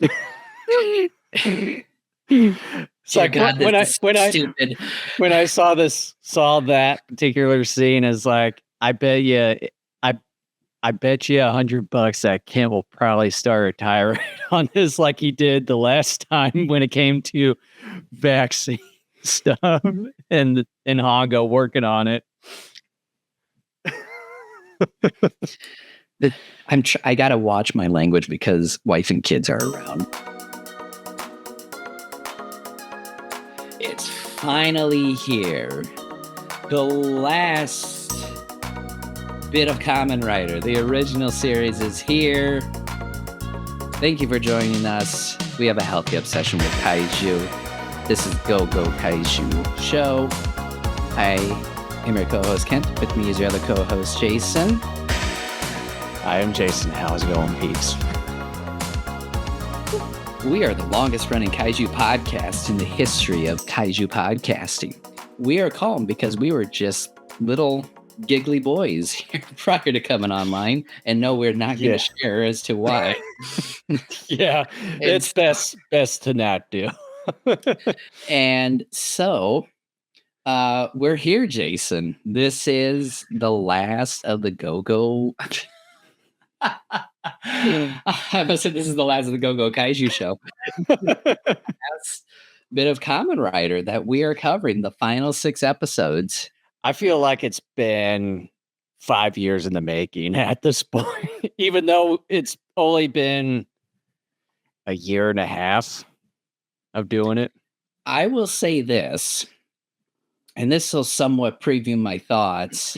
It's Dear like God, when this is stupid. when I saw that particular scene, is like, I bet you $100 that Kent will probably start a tirade on this, like he did the last time when it came to vaccine stuff, and Hongo working on it. I gotta watch my language because wife and kids are around. It's finally here. The last bit of Kamen Rider. The original series is here. Thank you for joining us. We have a healthy obsession with Kaiju. This is Go Kaiju Show. I am your co-host Kent. With me is your other co-host Jason. I am Jason. How's it going, peeps? We are the longest running Kaiju podcast in the history of Kaiju podcasting. We are called because we were just little giggly boys here prior to coming online, and no, we're not going to share as to why. Yeah, it's best to not do. And so we're here, Jason. This is the last of the Go-Go. I must say this is the last of the Go Kaiju Show. Last bit of Kamen Rider that we are covering, the final 6 episodes. I feel like it's been 5 years in the making at this point, even though it's only been a year and a half of doing it. I will say this, and this will somewhat preview my thoughts,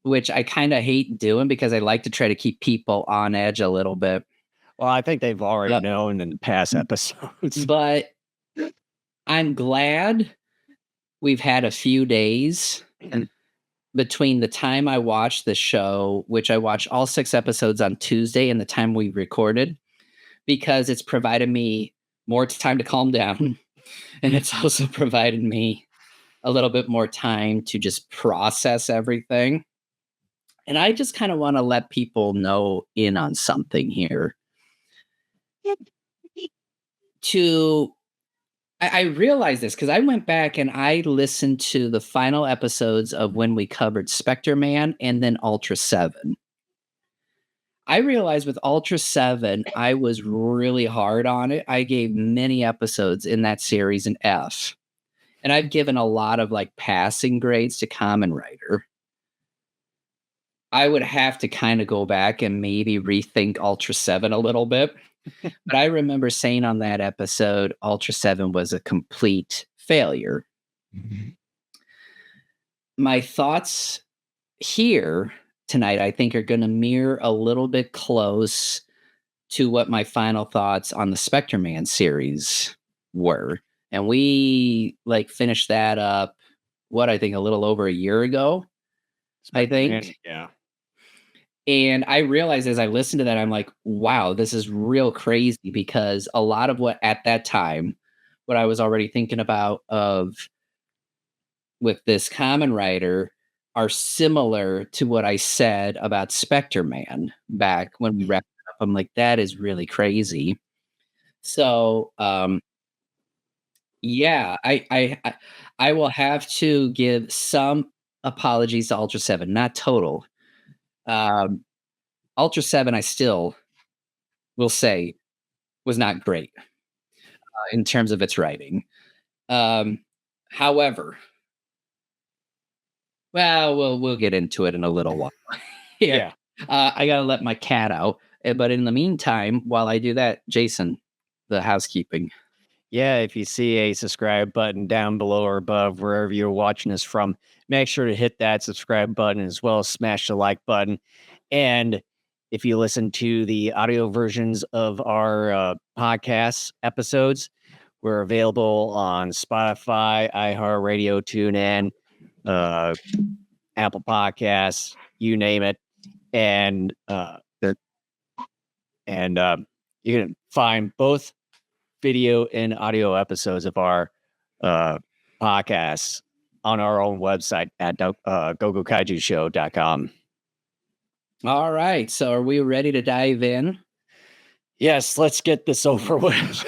which I kind of hate doing because I like to try to keep people on edge a little bit. Well, I think they've already known in the past episodes. But I'm glad we've had a few days between the time I watched the show, which I watched all 6 episodes on Tuesday, and the time we recorded, because it's provided me more time to calm down. And it's also provided me a little bit more time to just process everything. And I just kind of want to let people know in on something here. I realized this because I went back and I listened to the final episodes of when we covered Spectre Man and then Ultra 7. I realized with Ultra 7, I was really hard on it. I gave many episodes in that series an F. And I've given a lot of like passing grades to Kamen Rider. I would have to kind of go back and maybe rethink Ultra 7 a little bit. But I remember saying on that episode, Ultra 7 was a complete failure. Mm-hmm. My thoughts here tonight, I think, are going to mirror a little bit close to what my final thoughts on the Spectre Man series were. And we like finished that up, I think a little over a year ago, I think. Yeah. And I realized as I listened to that, I'm like, wow, this is real crazy, because a lot of what at that time, what I was already thinking about with this Kamen Rider are similar to what I said about Spectre Man back when we wrapped it up. I'm like, that is really crazy. So, yeah, I will have to give some apologies to Ultra 7, not total. Ultra 7, I still will say, was not great in terms of its writing. However, well, we'll get into it in a little while. Yeah. I gotta let my cat out. But in the meantime, while I do that, Jason, the housekeeping. Yeah, if you see a subscribe button down below or above, wherever you're watching us from, make sure to hit that subscribe button, as well as smash the like button. And if you listen to the audio versions of our podcast episodes, we're available on Spotify, iHeartRadio, TuneIn, Apple Podcasts, you name it. And you can find both video and audio episodes of our podcasts on our own website at gogokaijushow.com. All right. So are we ready to dive in? Yes, let's get this over with.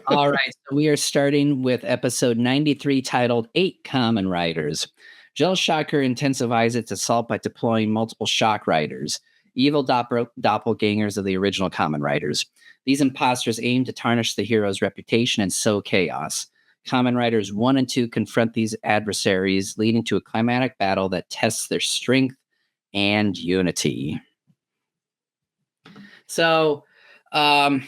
All right, so we are starting with episode 93 titled 8 Common Riders. Gel Shocker intensifies its assault by deploying multiple shock riders, evil doppelgangers of the original Common Riders. These imposters aim to tarnish the hero's reputation and sow chaos. Common Riders 1 and 2 confront these adversaries, leading to a climatic battle that tests their strength and unity. So, um,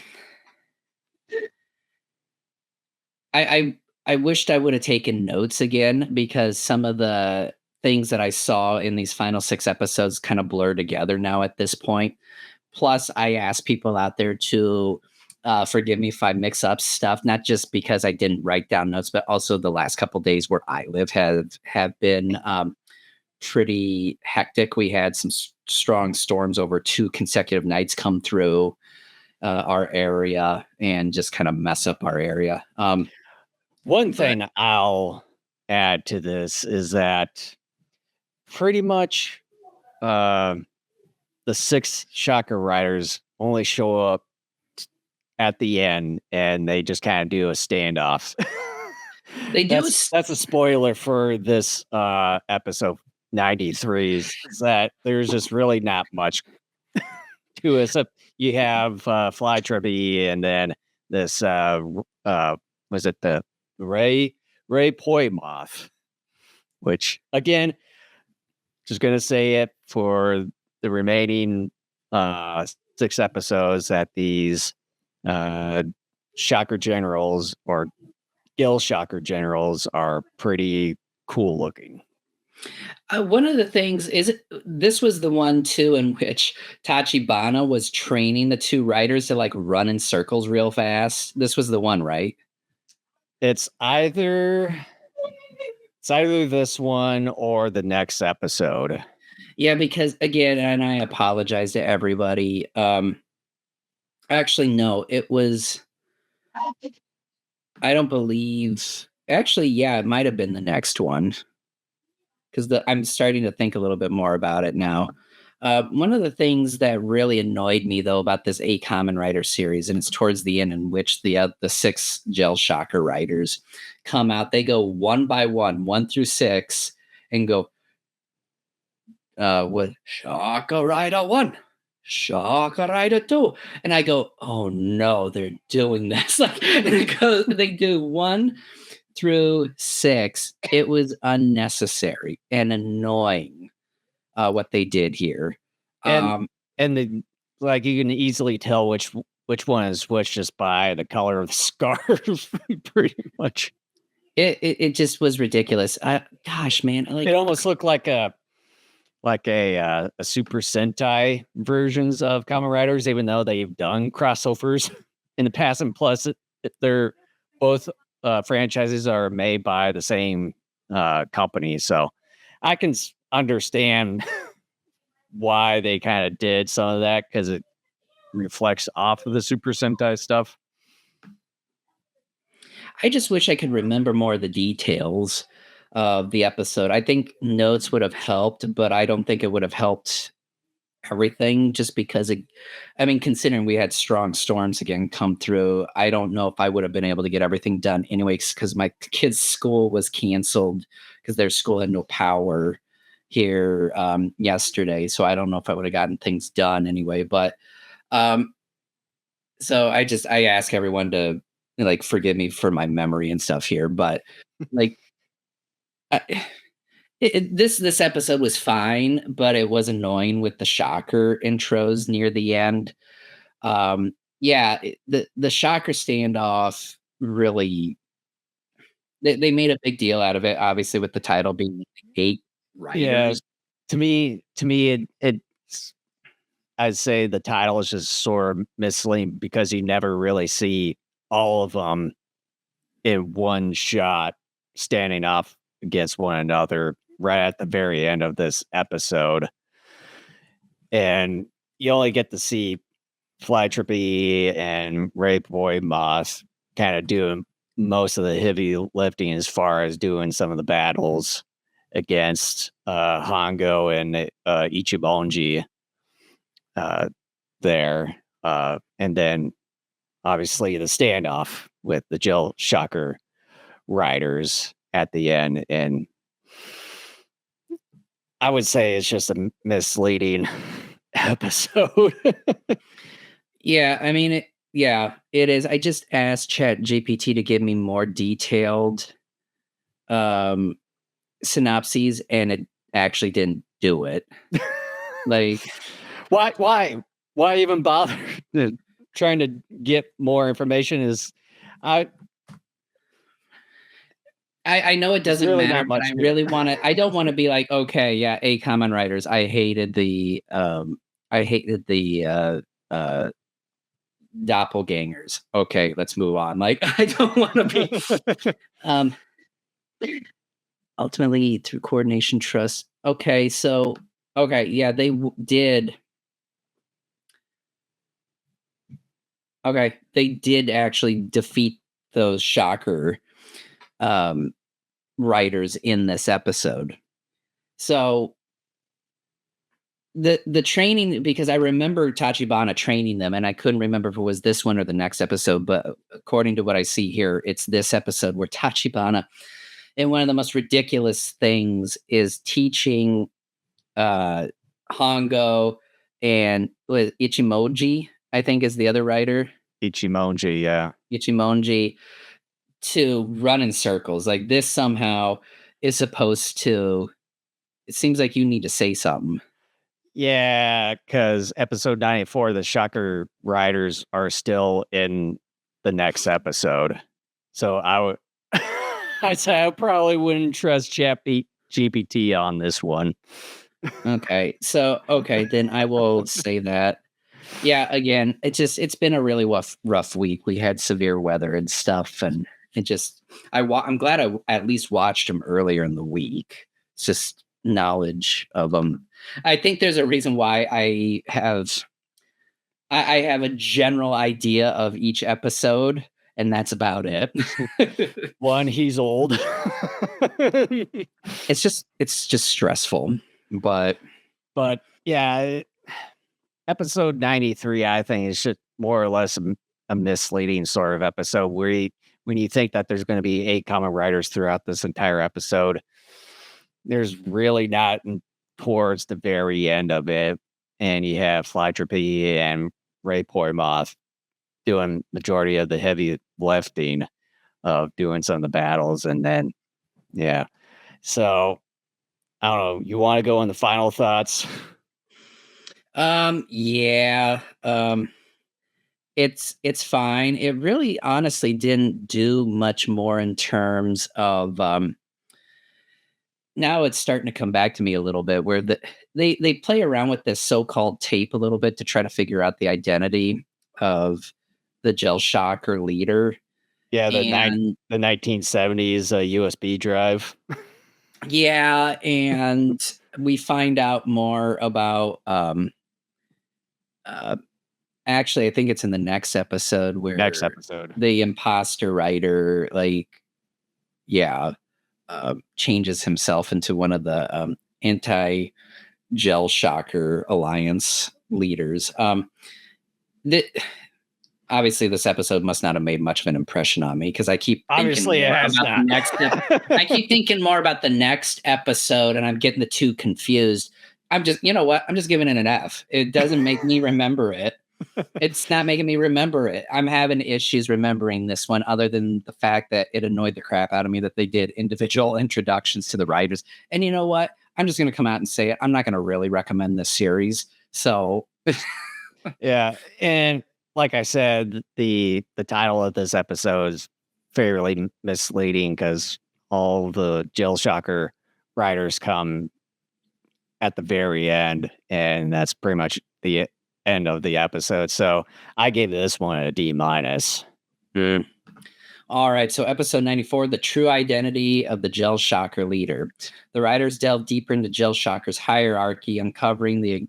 I wished I would have taken notes again because some of the things that I saw in these final 6 episodes kind of blur together now at this point. Plus, I asked people out there to forgive me if I mix up stuff, not just because I didn't write down notes, but also the last couple days where I live have been pretty hectic. We had some strong storms over 2 consecutive nights come through our area and just kind of mess up our area. One But thing I'll add to this is that pretty much the 6 shocker riders only show up at the end and they just kind of do a standoff. they do. That's a spoiler for this episode 93 is that there's just really not much to it. Except you have Fly Trippy and then this was it the Ray Poi Moth, which again, just gonna say it for the remaining 6 episodes that these shocker generals or Gill shocker generals are pretty cool looking. One of the things is this was the one too in which Tachibana was training the 2 riders to like run in circles real fast. This was the one, right? It's either this one or the next episode. Yeah, because again, and I apologize to everybody. Actually, no, it was. I don't believe. Actually, yeah, it might have been the next one because I'm starting to think a little bit more about it now. One of the things that really annoyed me though about this A Common Rider series, and it's towards the end in which the 6 Gel Shocker riders come out. They go one by one through 6, and go with Shocker Rider 1, Shocker Rider 2. And I go, oh no, they're doing this. Like they do 1 through 6. It was unnecessary and annoying what they did here. And the like you can easily tell which one is which just by the color of the scarf, pretty much. It just was ridiculous. Gosh, man, like It almost looked like a Super Sentai versions of Kamen Riders, even though they've done crossovers in the past. And plus, they're both franchises are made by the same company, so I can understand why they kind of did some of that because it reflects off of the Super Sentai stuff. I just wish I could remember more of the details of the episode. I think notes would have helped, but I don't think it would have helped everything just because I mean, considering we had strong storms again come through, I don't know if I would have been able to get everything done anyways because my kids' school was canceled because their school had no power here yesterday. So I don't know if I would have gotten things done anyway. But so I ask everyone to like forgive me for my memory and stuff here, but like I, this episode was fine, but it was annoying with the shocker intros near the end. Yeah, the shocker standoff really they made a big deal out of it, obviously with the title being 8 Yeah, writers. to me, it's I'd say the title is just sort of misleading because you never really see all of them in one shot standing off against one another right at the very end of this episode. And you only get to see Fly Trippy and Ray Boy Moth kind of doing most of the heavy lifting as far as doing some of the battles against Hongo and Ichibanji there. And then obviously the standoff with the Jill Shocker riders at the end. And I would say it's just a misleading episode. Yeah, I mean, it is. I just asked Chat GPT to give me more detailed um, synopses, and it actually didn't do it. Like, why even bother trying to get more information? Is I I know it doesn't really matter, not but much I here. really want to. I don't want to be like, okay, yeah, Kamen Riders. I hated the doppelgangers. Okay, let's move on. Like, I don't want to be. Um, ultimately, through coordination, trust. Okay, so okay, yeah, they did. Okay, they did actually defeat those Shocker um, writers in this episode. So the training, because I remember Tachibana training them, and I couldn't remember if it was this one or the next episode, but according to what I see here, it's this episode where Tachibana, and one of the most ridiculous things is teaching uh Hongo and Ichimoji, I think is the other writer, Ichimonji, yeah. Ichimonji, to run in circles. Like, this somehow is supposed to, it seems like you need to say something. Yeah, because episode 94, the Shocker Riders are still in the next episode. So I would I'd say I probably wouldn't trust GPT on this one. Okay. So, okay, then I will say that. Yeah, again, it's been a really rough week. We had severe weather and stuff, and it just I'm glad I at least watched them earlier in the week. It's just knowledge of them. I think there's a reason why I have a general idea of each episode, and that's about it. One, he's old. It's just stressful, but But yeah, episode 93, I think, is just more or less a misleading sort of episode where when you think that there's going to be 8 common writers throughout this entire episode, there's really not towards the very end of it. And you have Flytropy and Ray Poimoth doing majority of the heavy lifting of doing some of the battles. And then, yeah. So, I don't know. You want to go on the final thoughts? yeah, it's fine. It really honestly didn't do much more in terms of now it's starting to come back to me a little bit where they play around with this so-called tape a little bit to try to figure out the identity of the Gel Shocker leader. Yeah, And the 1970s USB drive. yeah, and we find out more about uh actually I think it's in the next episode where Next episode. the imposter writer, like, yeah, changes himself into one of the anti Gel Shocker Alliance leaders. That obviously this episode must not have made much of an impression on me because I keep Obviously, it has about not. the next. I keep thinking more about the next episode, and I'm getting the two confused. I'm just, you know what? I'm just giving it an F. It doesn't make me remember it. It's not making me remember it. I'm having issues remembering this one, other than the fact that it annoyed the crap out of me that they did individual introductions to the writers. And you know what? I'm just going to come out and say it. I'm not going to really recommend this series. So, Yeah, and like I said, the title of this episode is fairly misleading because all the Jill Shocker writers come at the very end, and that's pretty much the end of the episode. So I gave this one a D minus. all right. So, episode 94, the true identity of the Gel Shocker leader. The writers delve deeper into Gel Shocker's hierarchy, uncovering the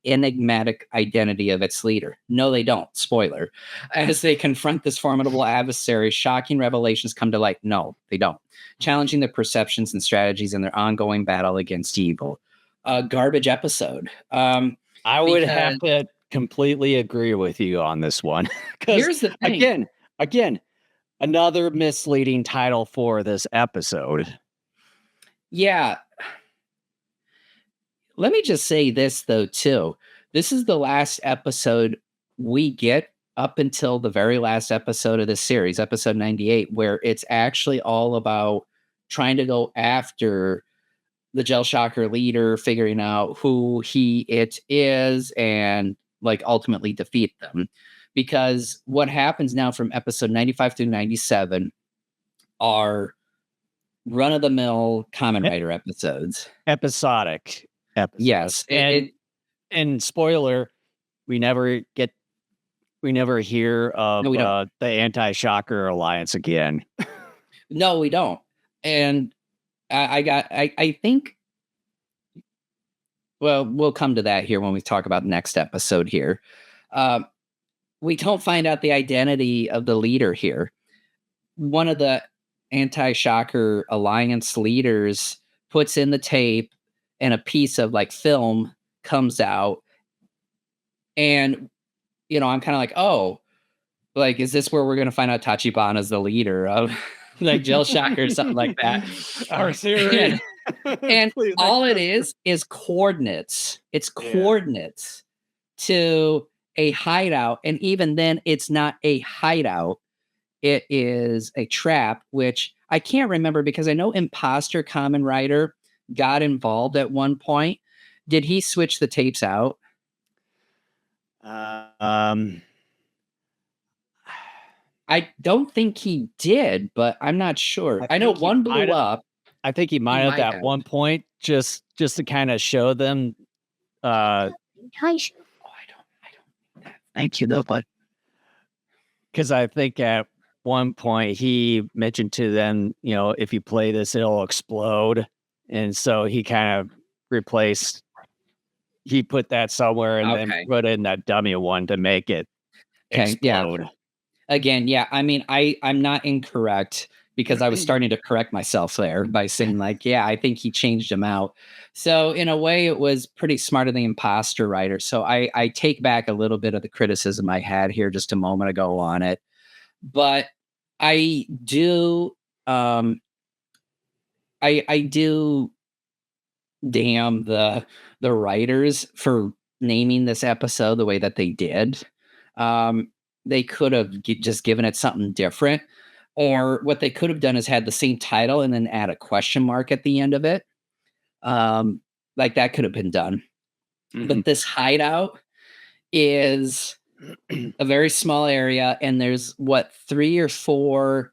enigmatic identity of its leader. No, they don't. Spoiler. As they confront this formidable adversary, shocking revelations come to light. No, they don't. Challenging their perceptions and strategies in their ongoing battle against evil. A garbage episode. I would have to completely agree with you on this one. Because Here's the thing. again, another misleading title for this episode. Yeah. Let me just say this, though, too. This is the last episode we get up until the very last episode of this series, episode 98, where it's actually all about trying to go after the Gel Shocker leader, figuring out who it is, and like ultimately defeat them. Because what happens now from episode 95 through 97 are run of the mill Kamen Rider episodes. Episodic episodes. Yes. And spoiler, we never hear of No, we don't. the Anti-Shocker Alliance again. No, we don't. And I think, well, we'll come to that here when we talk about next episode here. We don't find out the identity of the leader here. One of the Anti-Shocker Alliance leaders puts in the tape, and a piece of like film comes out. And, I'm kind of like, oh, like, is this where we're going to find out Tachibana's the leader of like Gel Shocker or something like that? Our series. And all it is coordinates. It's coordinates to a hideout. And even then, it's not a hideout. It is a trap, which I can't remember because I know Imposter Kamen Rider got involved at one point. Did he switch the tapes out? I don't think he did, but I'm not sure. I know one blew up. I think he might have at one point just to kind of show them. I don't. Thank you, though, bud. Because I think at one point he mentioned to them, if you play this, it'll explode, and so he kind of replaced. He put that somewhere and then put in that dummy one to make it explode. Yeah. Again, yeah. I mean, I'm not incorrect because I was starting to correct myself there by saying like, yeah, I think he changed him out. So in a way, it was pretty smart of the Imposter writer. So I take back a little bit of the criticism I had here just a moment ago on it, but I do, I do damn the writers for naming this episode the way that they did. They could have just given it something different, or what they could have done is had the same title and then add a question mark at the end of it. Like that could have been done. Mm-hmm. But this hideout is a very small area, and there's 3 or 4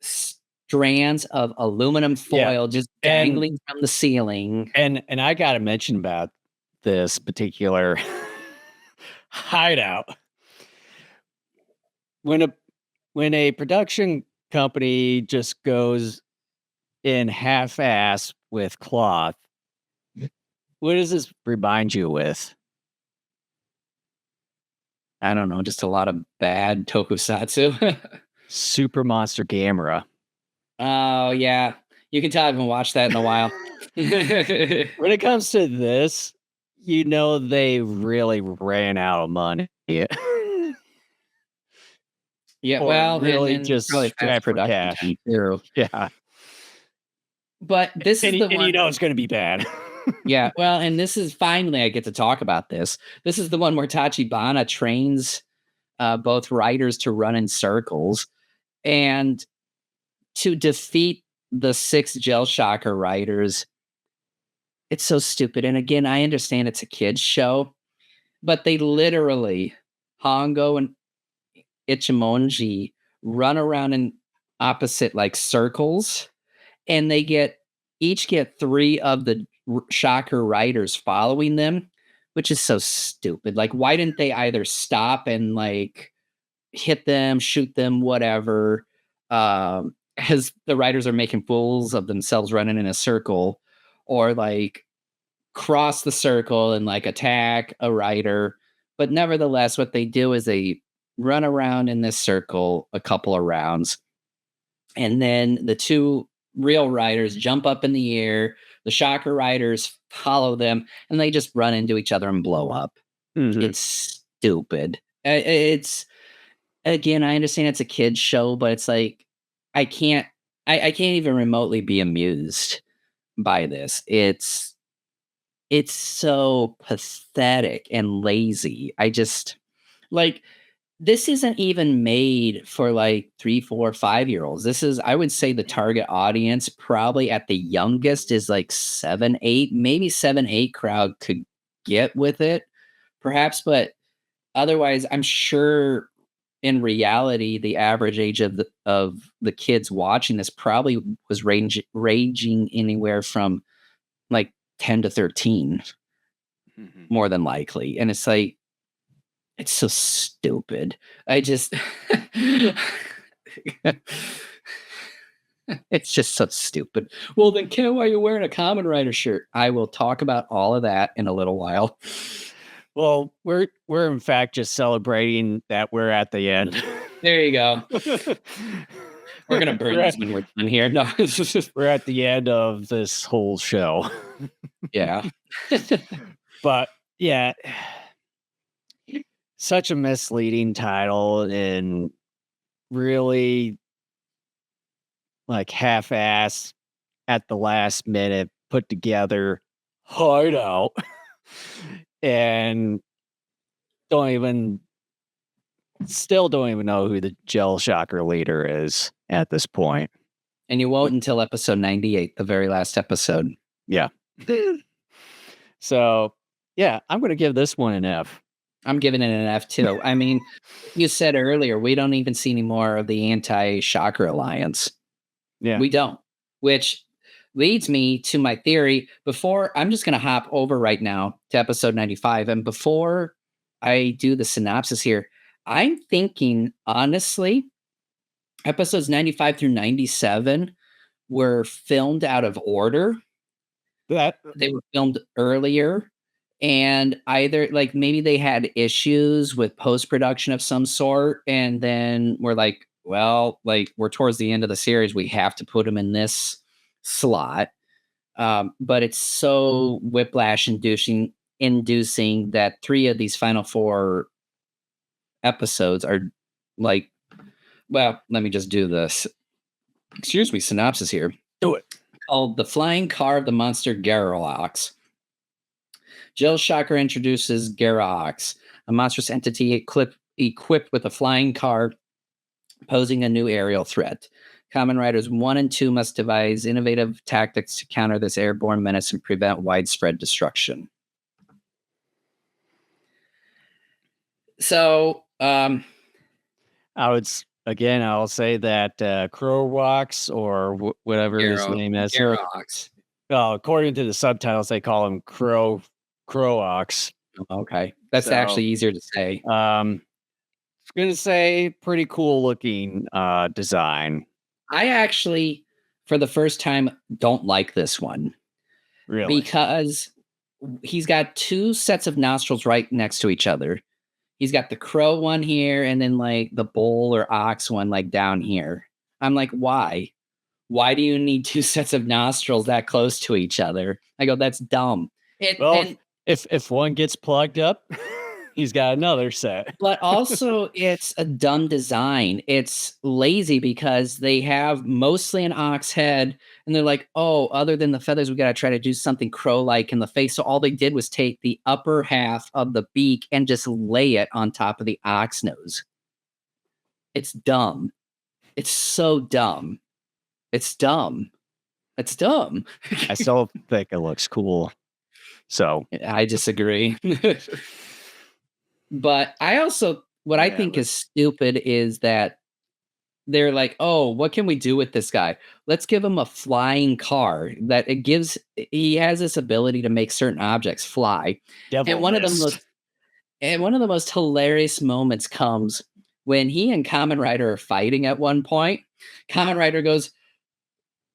strands of aluminum foil just dangling from the ceiling. And I got to mention about this particular hideout. When a production company just goes in half-ass with cloth, what does this remind you with? I don't know, just a lot of bad tokusatsu. Super Monster Gamera. Oh, yeah. You can tell I haven't watched that in a while. When it comes to this, they really ran out of money. Yeah, well, really and just really fast for cash. Yeah. But this is the one, it's going to be bad. Yeah, well, and this is finally I get to talk about this. This is the one where Tachibana trains both riders to run in circles and to defeat the 6 Gel Shocker riders. It's so stupid. And again, I understand it's a kid's show, but they literally, Hongo and Ichimonji, run around in opposite like circles, and they each get 3 of the Shocker riders following them, which is so stupid. Like, why didn't they either stop and like hit them, shoot them, whatever, as the riders are making fools of themselves running in a circle, or like cross the circle and like attack a rider. But nevertheless, what they do is they run around in this circle a couple of rounds, and then the 2 real riders jump up in the air. The Shocker riders follow them, and they just run into each other and blow up. It's stupid. It's again, I understand it's a kid's show, but it's like I can't I can't even remotely be amused by this. It's so pathetic and lazy. I just like this isn't even made for like 3, 4, 5-year-olds. This is, I would say, the target audience probably at the youngest is like 7, 8, maybe 7, 8 crowd could get with it, perhaps, but otherwise, I'm sure in reality, the average age of the kids watching this probably was ranging anywhere from like 10 to 13, more than likely. And it's like, it's so stupid. I just it's just so stupid. Well, then, Ken, why are you wearing a Kamen Rider shirt? I will talk about all of that in a little while. Well, we're in fact just celebrating that we're at the end. There you go. We're gonna burn this when we're done here. No, it's just We're at the end of this whole show. yeah. But yeah, such a misleading title and really like half-ass at the last minute put together hideout and still don't even know who the Gel Shocker leader is at this point. And you won't until episode 98, the very last episode. Yeah. So yeah, I'm gonna give this one an F. I'm giving it an F too. I mean, you said earlier, we don't even see any more of the anti-Shocker Alliance. Yeah. We don't, which leads me to my theory. Before, I'm just going to hop over right now to episode 95. And before I do the synopsis here, I'm thinking, honestly, episodes 95 through 97 were filmed out of order. They were filmed earlier. And either like maybe they had issues with post production of some sort. And then we're like, well, like we're towards the end of the series. We have to put them in this slot. But it's so whiplash inducing that 3 of these final 4 episodes are like, well, let me just do this. Excuse me, synopsis here. Do it. Called The Flying Car of the Monster Garrox. Gel Shocker introduces Garrox, a monstrous entity equipped with a flying car, posing a new aerial threat. Kamen Riders 1 and 2 must devise innovative tactics to counter this airborne menace and prevent widespread destruction. So, I'll say that Crowrox or whatever his name is. Garrox. Well, according to the subtitles, they call him Crowox. Okay, that's actually easier to say. I was gonna say pretty cool looking design. I actually, for the first time, don't like this one. Really? Because he's got 2 sets of nostrils right next to each other. He's got the crow one here and then like the bull or ox one like down here. I'm like, why? Why do you need 2 sets of nostrils that close to each other? I go, that's dumb. If one gets plugged up, he's got another set. But also, it's a dumb design. It's lazy because they have mostly an ox head, and they're like, oh, other than the feathers, we got to try to do something crow-like in the face. So all they did was take the upper half of the beak and just lay it on top of the ox nose. It's dumb. It's so dumb. It's dumb. It's dumb. I still think it looks cool. So I disagree. But I also, I think is stupid is that they're like, oh, what can we do with this guy? Let's give him a flying car that he has this ability to make certain objects fly. And one of the most hilarious moments comes when he and Kamen Rider are fighting at one point. Kamen Rider goes,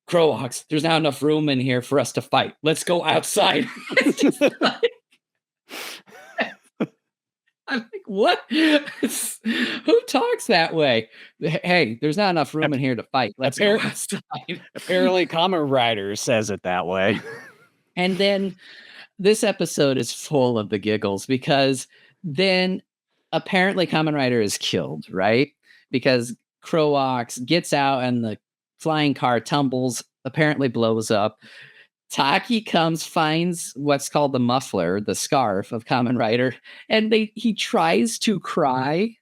Crowhawks, there's not enough room in here for us to fight. Let's go outside. I'm like, what? Who talks that way? Hey, there's not enough room in here to fight. Let's go outside. Apparently, Kamen Rider says it that way. And then this episode is full of the giggles because Then apparently Kamen Rider is killed, right? Because Crowox gets out and the flying car tumbles, apparently blows up. Taki comes, finds what's called the muffler, the scarf of Kamen Rider, and he tries to cry,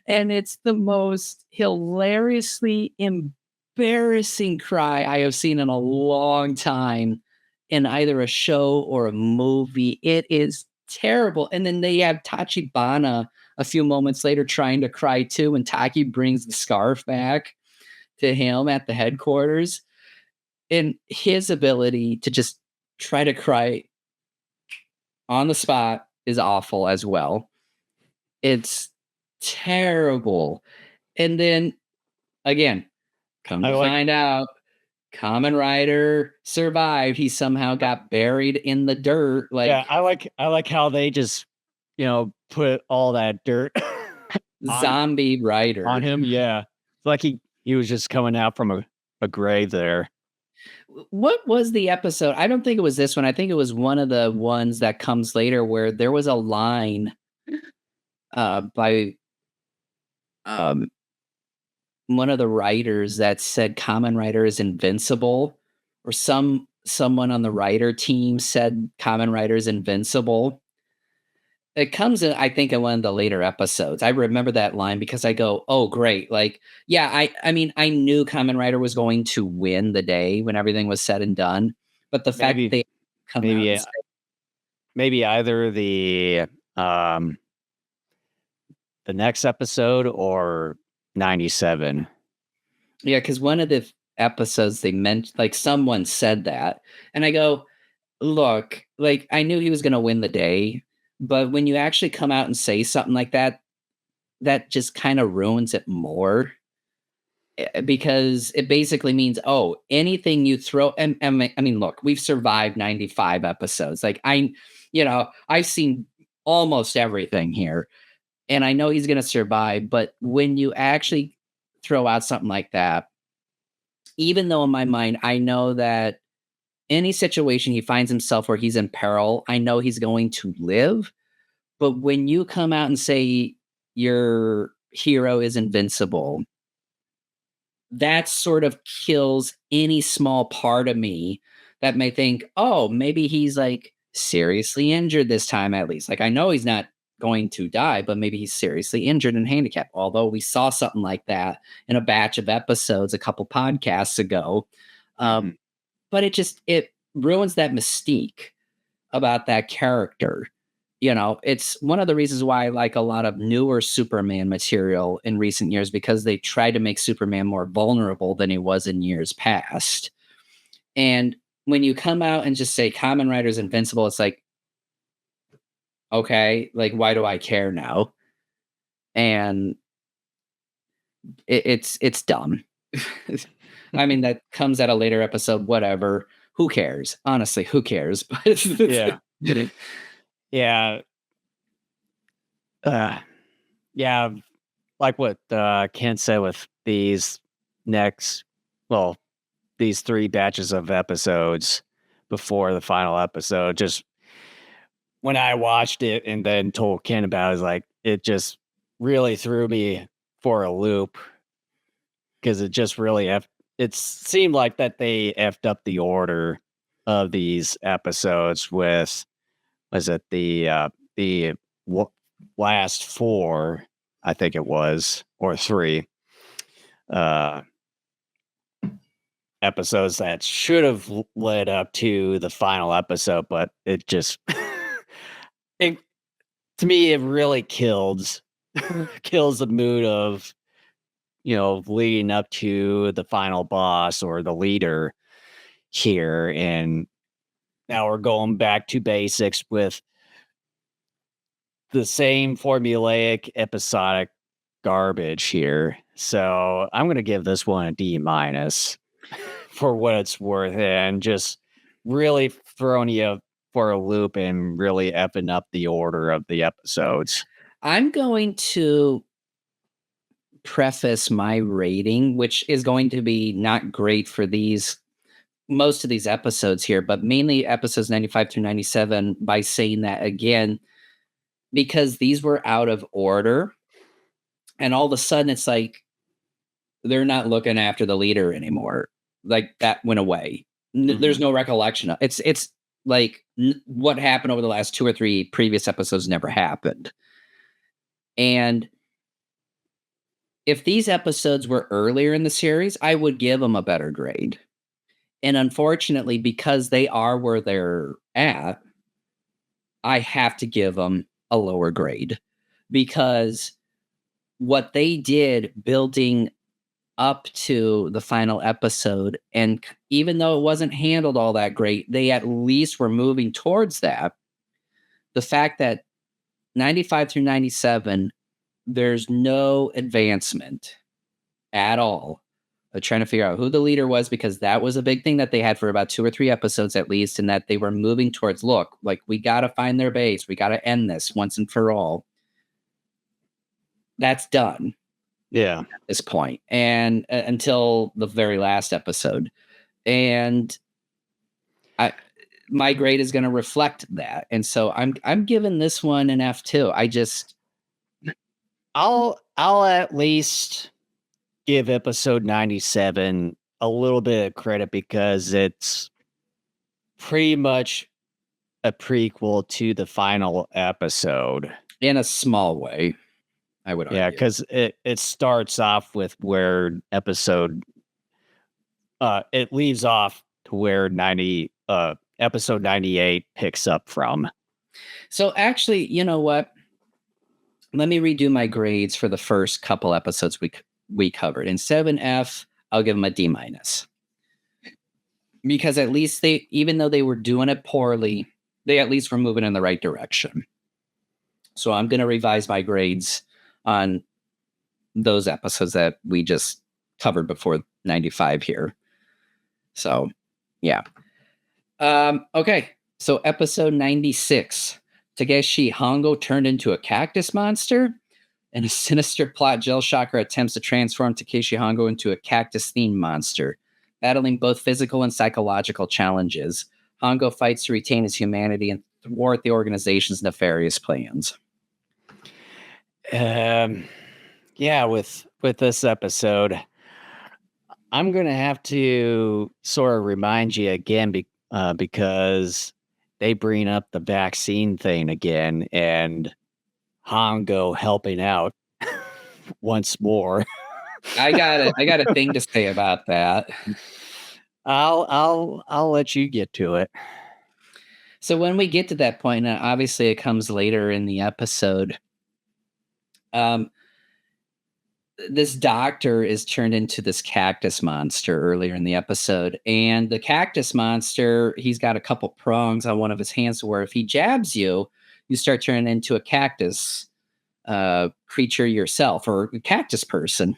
and it's the most hilariously embarrassing cry I have seen in a long time in either a show or a movie. It is terrible. And then they have Tachibana a few moments later trying to cry too, and Taki brings the scarf back to him at the headquarters. And his ability to just try to cry on the spot is awful as well. It's terrible. And then again, come I to like find out, Kamen Rider survived. He somehow got buried in the dirt. yeah, Like I like how they just, put all that dirt on zombie on rider. him. Yeah. It's like he was just coming out from a grave there. What was the episode? I don't think it was this one. I think it was one of the ones that comes later where there was a line by um one of the writers that said Kamen Rider is invincible, or someone on the writer team said Kamen Rider is invincible. It comes in, I think, in one of the later episodes. I remember that line because I go, "Oh, great!" Like, yeah, I mean, I knew Kamen Rider was going to win the day when everything was said and done, but the fact that Maybe they come out and maybe say, maybe either um the next episode or 97. yeah, because one of the episodes they meant, like, someone said that, and I go, "Look, like, I knew he was going to win the day, but when you actually come out and say something like that, that just kind of ruins it more." Because it basically means, oh, anything you throw, and I mean, look, we've survived 95 episodes. Like, I've seen almost everything here, and I know he's going to survive. But when you actually throw out something like that, even though in my mind I know that any situation he finds himself where he's in peril, I know he's going to live. But when you come out and say your hero is invincible, that sort of kills any small part of me that may think, oh, maybe he's like seriously injured this time at least. Like, I know he's not going to die, but maybe he's seriously injured and handicapped. Although we saw something like that in a batch of episodes a couple podcasts ago. Mhm. But it ruins that mystique about that character. It's one of the reasons why I like a lot of newer Superman material in recent years, because they tried to make Superman more vulnerable than he was in years past. And when you come out and just say Kamen Rider's invincible, it's like, okay, like, why do I care now? And it's dumb. I mean, that comes at a later episode, whatever. Who cares? Honestly, who cares? Yeah. Yeah. Uh, yeah, like what Kent said with next well, these 3 batches of episodes before the final episode, just when I watched it and then told Ken about it, was like, it just really threw me for a loop because it just really it seemed like that they effed up the order of these episodes with, was it the w- last 4, I think it was, or 3 uh episodes that should have led up to the final episode, but it just it, to me it really kills the mood of, leading up to the final boss or the leader here. And now we're going back to basics with the same formulaic episodic garbage here. So I'm going to give this one a D minus for what it's worth, and just really throwing you for a loop and really effing up the order of the episodes. I'm going to preface my rating, which is going to be not great for most of these episodes here, but mainly episodes 95 through 97, by saying that again, because these were out of order, and all of a sudden it's like they're not looking after the leader anymore. Like that went away. There's no recollection of it's like what happened over the last 2 or 3 previous episodes never happened. And if these episodes were earlier in the series, I would give them a better grade. And unfortunately, because they are where they're at, I have to give them a lower grade, because what they did building up to the final episode, and even though it wasn't handled all that great, they at least were moving towards that. The fact that 95 through 97, there's no advancement at all of trying to figure out who the leader was, because that was a big thing that they had for about 2 or 3 episodes at least, and that they were moving towards, look, like, we got to find their base. We got to end this once and for all. That's done. Yeah. At this point, and until the very last episode. And my grade is going to reflect that. And so I'm giving this one an F too. I'll at least give episode 97 a little bit of credit, because it's pretty much a prequel to the final episode. In a small way, I would argue. Yeah, because it starts off with where episode it leaves off to where episode 98 picks up from. So actually, you know what? Let me redo my grades for the first couple episodes we covered. Instead of an F, I'll give them a D-, because at least they, even though they were doing it poorly, they at least were moving in the right direction. So I'm going to revise my grades on those episodes that we just covered before 95 here. So, yeah. Okay. So episode 96, Takeshi Hongo turned into a cactus monster. And a sinister plot, Gel Shocker attempts to transform Takeshi Hongo into a cactus-themed monster, battling both physical and psychological challenges. Hongo fights to retain his humanity and thwart the organization's nefarious plans. Yeah, with this episode, I'm gonna have to sort of remind you again, because they bring up the vaccine thing again, and Hongo helping out once more. I got a thing to say about that. I'll let you get to it. So when we get to that point, and obviously it comes later in the episode, this doctor is turned into this cactus monster earlier in the episode. And the cactus monster, he's got a couple prongs on one of his hands where if he jabs you, you start turning into a cactus creature yourself, or a cactus person.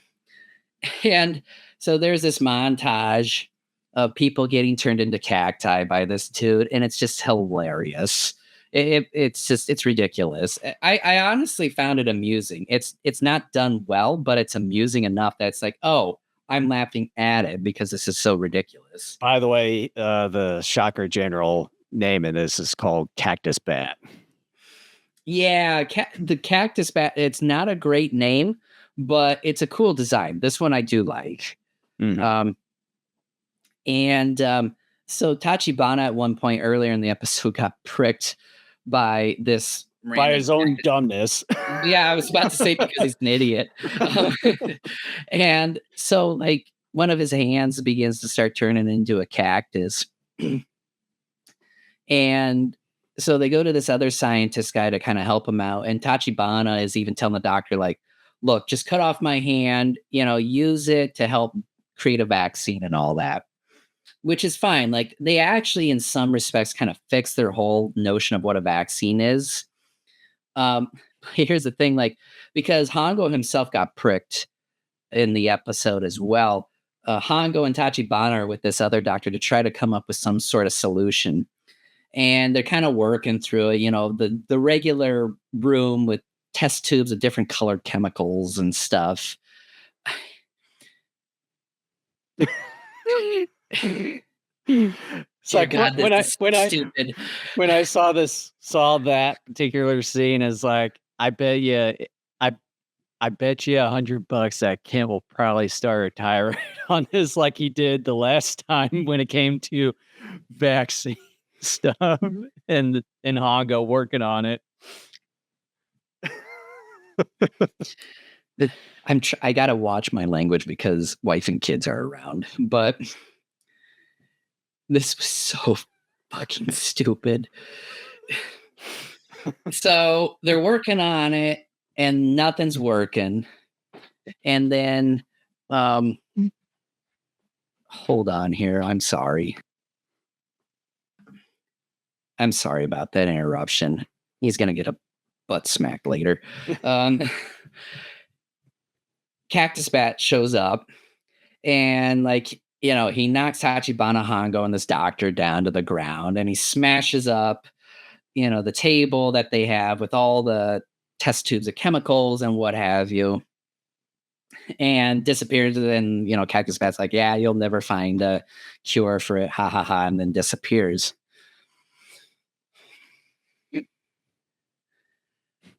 And so there's this montage of people getting turned into cacti by this dude, and it's just hilarious. It's ridiculous. I honestly found it amusing. It's not done well, but it's amusing enough that it's like, oh, I'm laughing at it because this is so ridiculous. By the way, the Shocker General name in this is called Cactus Bat. Yeah, the Cactus Bat. It's not a great name, but it's a cool design. This one I do like. Mm-hmm. So Tachibana at one point earlier in the episode got pricked by this by his own dumbness. Yeah, I was about to say because he's an idiot. And so, like, one of his hands begins to start turning into a cactus. And so they go to this other scientist guy to kind of help him out. And Tachibana is even telling the doctor, like, look, just cut off my hand, use it to help create a vaccine and all that. Which is fine. Like, they actually, in some respects, kind of fix their whole notion of what a vaccine is. Here's the thing, like, because Hongo himself got pricked in the episode as well. Hongo and Tachibana are with this other doctor to try to come up with some sort of solution. And they're kind of working through it, the regular room with test tubes of different colored chemicals and stuff. It's like God, when this is stupid. when I saw that particular scene, is like, I I bet you $100 that Kent will probably start a tirade on this like he did the last time when it came to vaccine stuff and Hongo working on it. I gotta watch my language because wife and kids are around, but this was so fucking stupid. So they're working on it and nothing's working. And then, hold on here. I'm sorry. I'm sorry about that interruption. He's going to get a butt smack later. Cactus Bat shows up and, like, you know, he knocks Tachibana, Hongo, and this doctor down to the ground, and he smashes up, you know, the table that they have with all the test tubes of chemicals and what have you, and disappears. And then, you know, Cactus Bat's like, yeah, you'll never find a cure for it. Ha ha ha. And then disappears.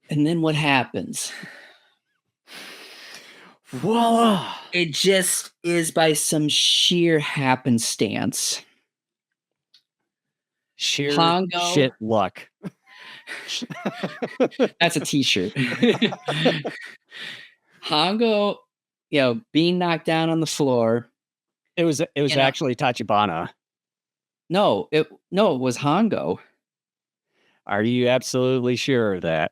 And then what happens? Voila! It just is by some sheer happenstance. Sheer Hongo, shit luck. that's a t-shirt. Hongo, you know, being knocked down on the floor. It was actually Tachibana. No, it was Hongo. Are you absolutely sure of that?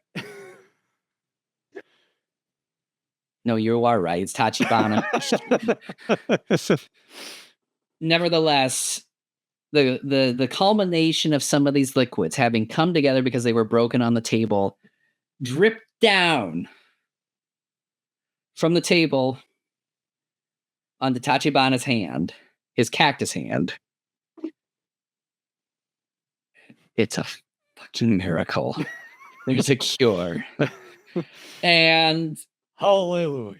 No, you are right. It's Tachibana. Nevertheless, the culmination of some of these liquids having come together because they were broken on the table dripped down from the table onto Tachibana's hand, his cactus hand. It's a fucking miracle. There's a cure. And hallelujah.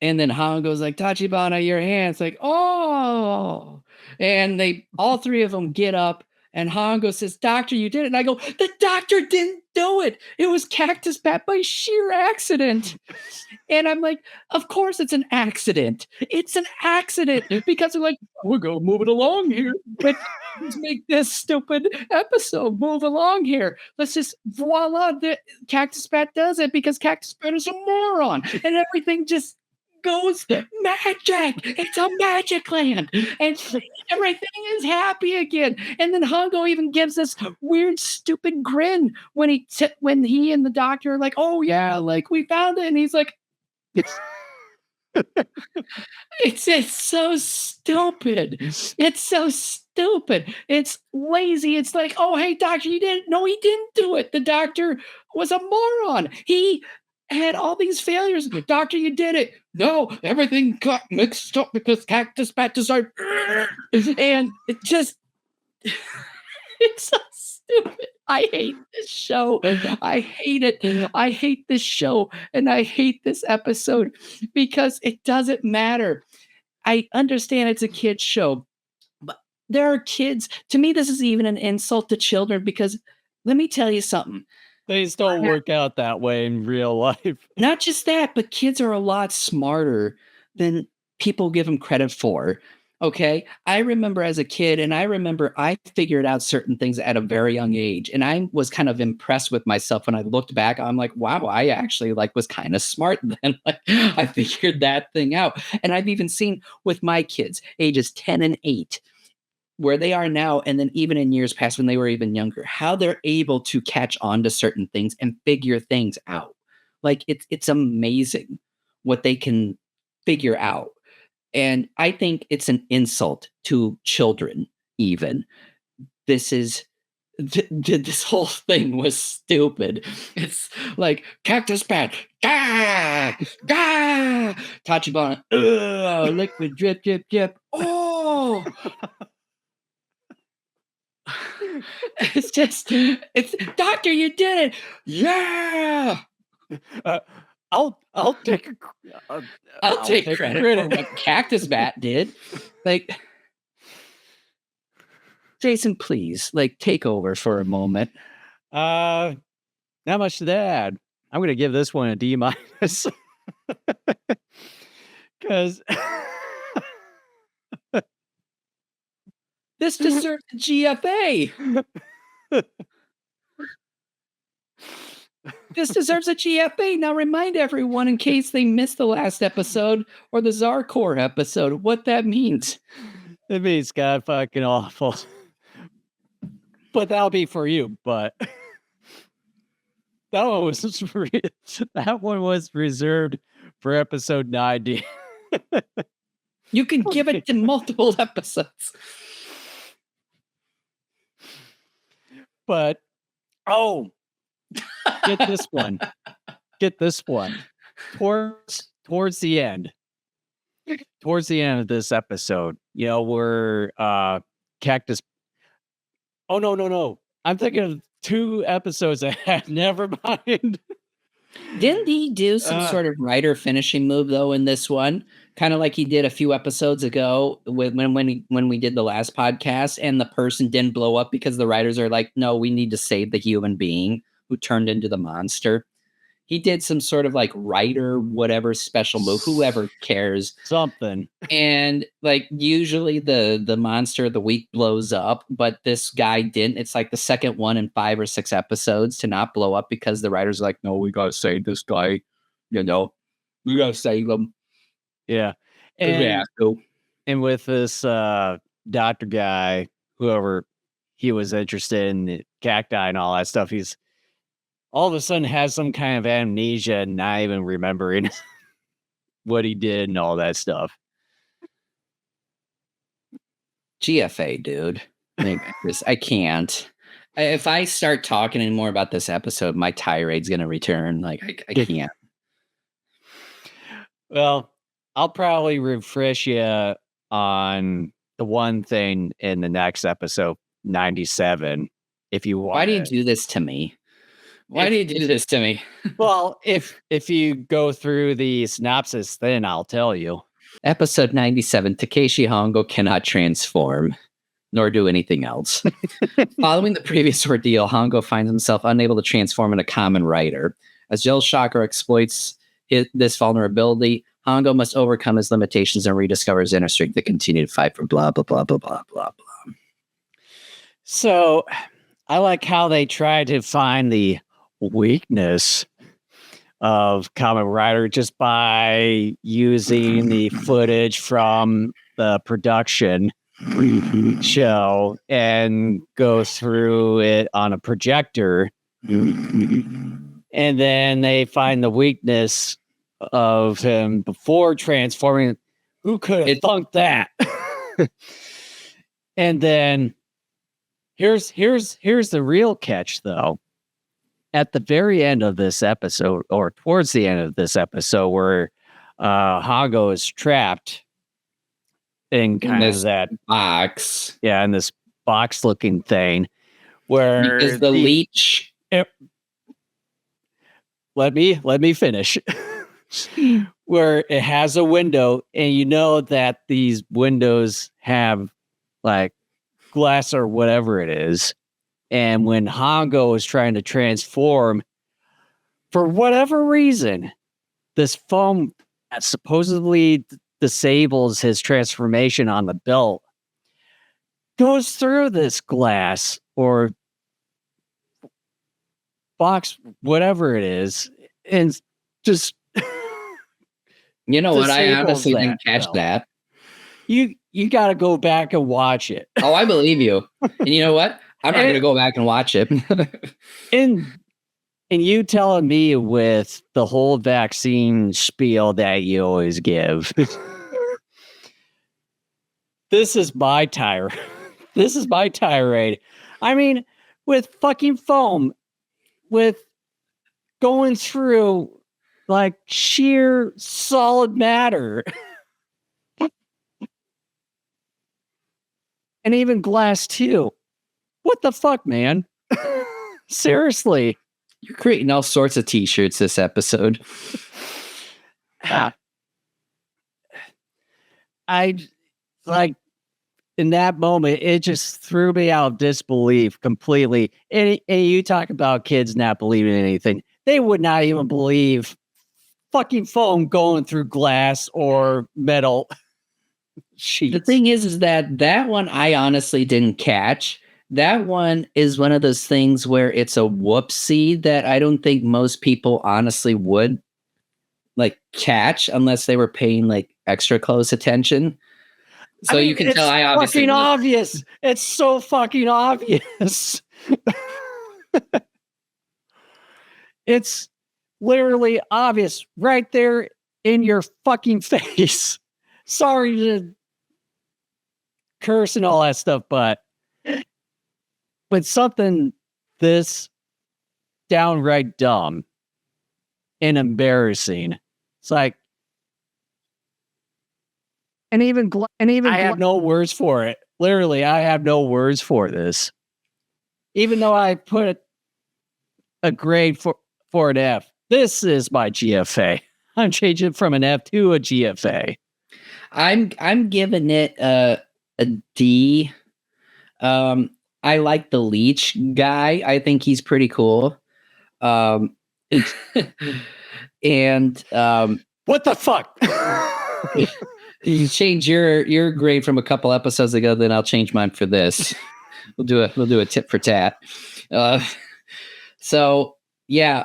And then Hongo's like, Tachibana, your hand's like, oh. And all three of them get up, and Hongo says, Doctor, you did it. And I go, the doctor didn't do it. It was Cactus Bat by sheer accident. And I'm like, of course it's an accident. It's an accident. Because we're like, we're going to move it along here. But let's make this stupid episode move along here. Let's just, voila, the Cactus Bat does it because Cactus Bat is a moron. And everything just goes magic. It's a magic land. And everything is happy again. And then Hongo even gives this weird, stupid grin when he and the doctor are like, oh yeah, like we found it. And he's like, it's so stupid. It's so stupid. It's lazy. It's like, oh, hey, doctor, you didn't. No, he didn't do it. The doctor was a moron. He had all these failures. Doctor, you did it. No, everything got mixed up because Cactus Bat decided. And it just, it's so stupid. I hate this show. I hate it. I hate this show. And I hate this episode because it doesn't matter. I understand it's a kid's show, but there are kids. To me, this is even an insult to children because let me tell you something. Things don't work out that way in real life. Not just that, but kids are a lot smarter than people give them credit for. Okay. I remember as a kid, and I remember I figured out certain things at a very young age. And I was kind of impressed with myself when I looked back. I'm like, wow, I actually was kind of smart then. I figured that thing out. And I've even seen with my kids, ages 10 and 8, where they are now, and then even in years past when they were even younger, how they're able to catch on to certain things and figure things out. Like it's amazing what they can figure out. And I think it's an insult to children, even. This whole thing was stupid. It's like Cactus Bat, gah, gah, Tachibana, liquid drip, drip, drip. Oh, it's doctor, you did it. Yeah. I'll take I'll take credit for what Cactus Bat did. Like, Jason, please, like, take over for a moment. Not much to add. I'm gonna give this one a D-, because This deserves a GFA. This deserves a GFA. Now remind everyone, in case they missed the last episode or the Zarkor episode, what that means. it means God fucking awful. But that'll be for you. But that one was reserved for episode 90. You can give it in multiple episodes. But get this one. Get this one. Towards the end. Towards the end of this episode, where Cactus. Oh no. I'm thinking of 2 episodes ahead. Never mind. Didn't he do some sort of writer finishing move though in this one? Kind of like he did a few episodes ago when we did the last podcast, and the person didn't blow up because the writers are like, no, we need to save the human being who turned into the monster. He did some sort of like writer, whatever special move, whoever cares. Something. And like usually the monster of the week blows up, but this guy didn't. It's like the second one in 5 or 6 episodes to not blow up because the writers are like, no, we gotta save this guy. We gotta save him. Yeah. And with this doctor guy, whoever he was interested in the cacti and all that stuff, he's all of a sudden has some kind of amnesia and not even remembering what he did and all that stuff. GFA, dude. I can't. If I start talking anymore about this episode, my tirade's gonna return. Like I can't. Well, I'll probably refresh you on the one thing in the next episode, 97, if you want. Why do you do this to me? Why do you do this to me? Well, if you go through the synopsis, then I'll tell you. Episode 97, Takeshi Hongo cannot transform, nor do anything else. Following the previous ordeal, Hongo finds himself unable to transform into Kamen Rider. As Joe Shocker exploits this vulnerability, Hongo must overcome his limitations and rediscover his inner strength to continue to fight for blah, blah, blah, blah, blah, blah, blah. So, I like how they try to find the weakness of Kamen Rider just by using the footage from the production show and go through it on a projector. And then they find the weakness of him before transforming. Who could have thunk that? And then here's the real catch, though. At the very end of this episode, or towards the end of this episode, where Hongo is trapped in kind of that box. Yeah, in this box-looking thing, where because the leech. Let me finish. Where it has a window, and you know that these windows have like glass or whatever it is. And when Hongo is trying to transform, for whatever reason, this foam that supposedly disables his transformation on the belt goes through this glass or box, whatever it is, and just you know what? I honestly didn't catch that. You got to go back and watch it. Oh, I believe you. And you know what? I'm not going to go back and watch it. and you telling me with the whole vaccine spiel that you always give. This is my tirade. This is my tirade. I mean, with fucking foam, with going through like sheer solid matter. And even glass too. What the fuck, man? Seriously. You're creating all sorts of t-shirts this episode. I like in that moment, it just threw me out of disbelief completely. And you talk about kids not believing in anything. They would not even believe fucking foam going through glass or metal sheets. The thing is that one I honestly didn't catch. That one is one of those things where it's a whoopsie that I don't think most people honestly would like catch unless they were paying like extra close attention. So you can tell I obviously fucking obvious. It's so fucking obvious. It's literally obvious right there in your fucking face. Sorry to curse and all that stuff, but something this downright dumb and embarrassing, it's like, and even I have no words for it. Literally, I have no words for this. Even though I put a grade for an F, this is my GFA. I'm changing from an F to a GFA. I'm giving it a D. I like the leech guy. I think he's pretty cool. And what the fuck? You change your grade from a couple episodes ago, then I'll change mine for this. We'll do a tit for tat. So yeah,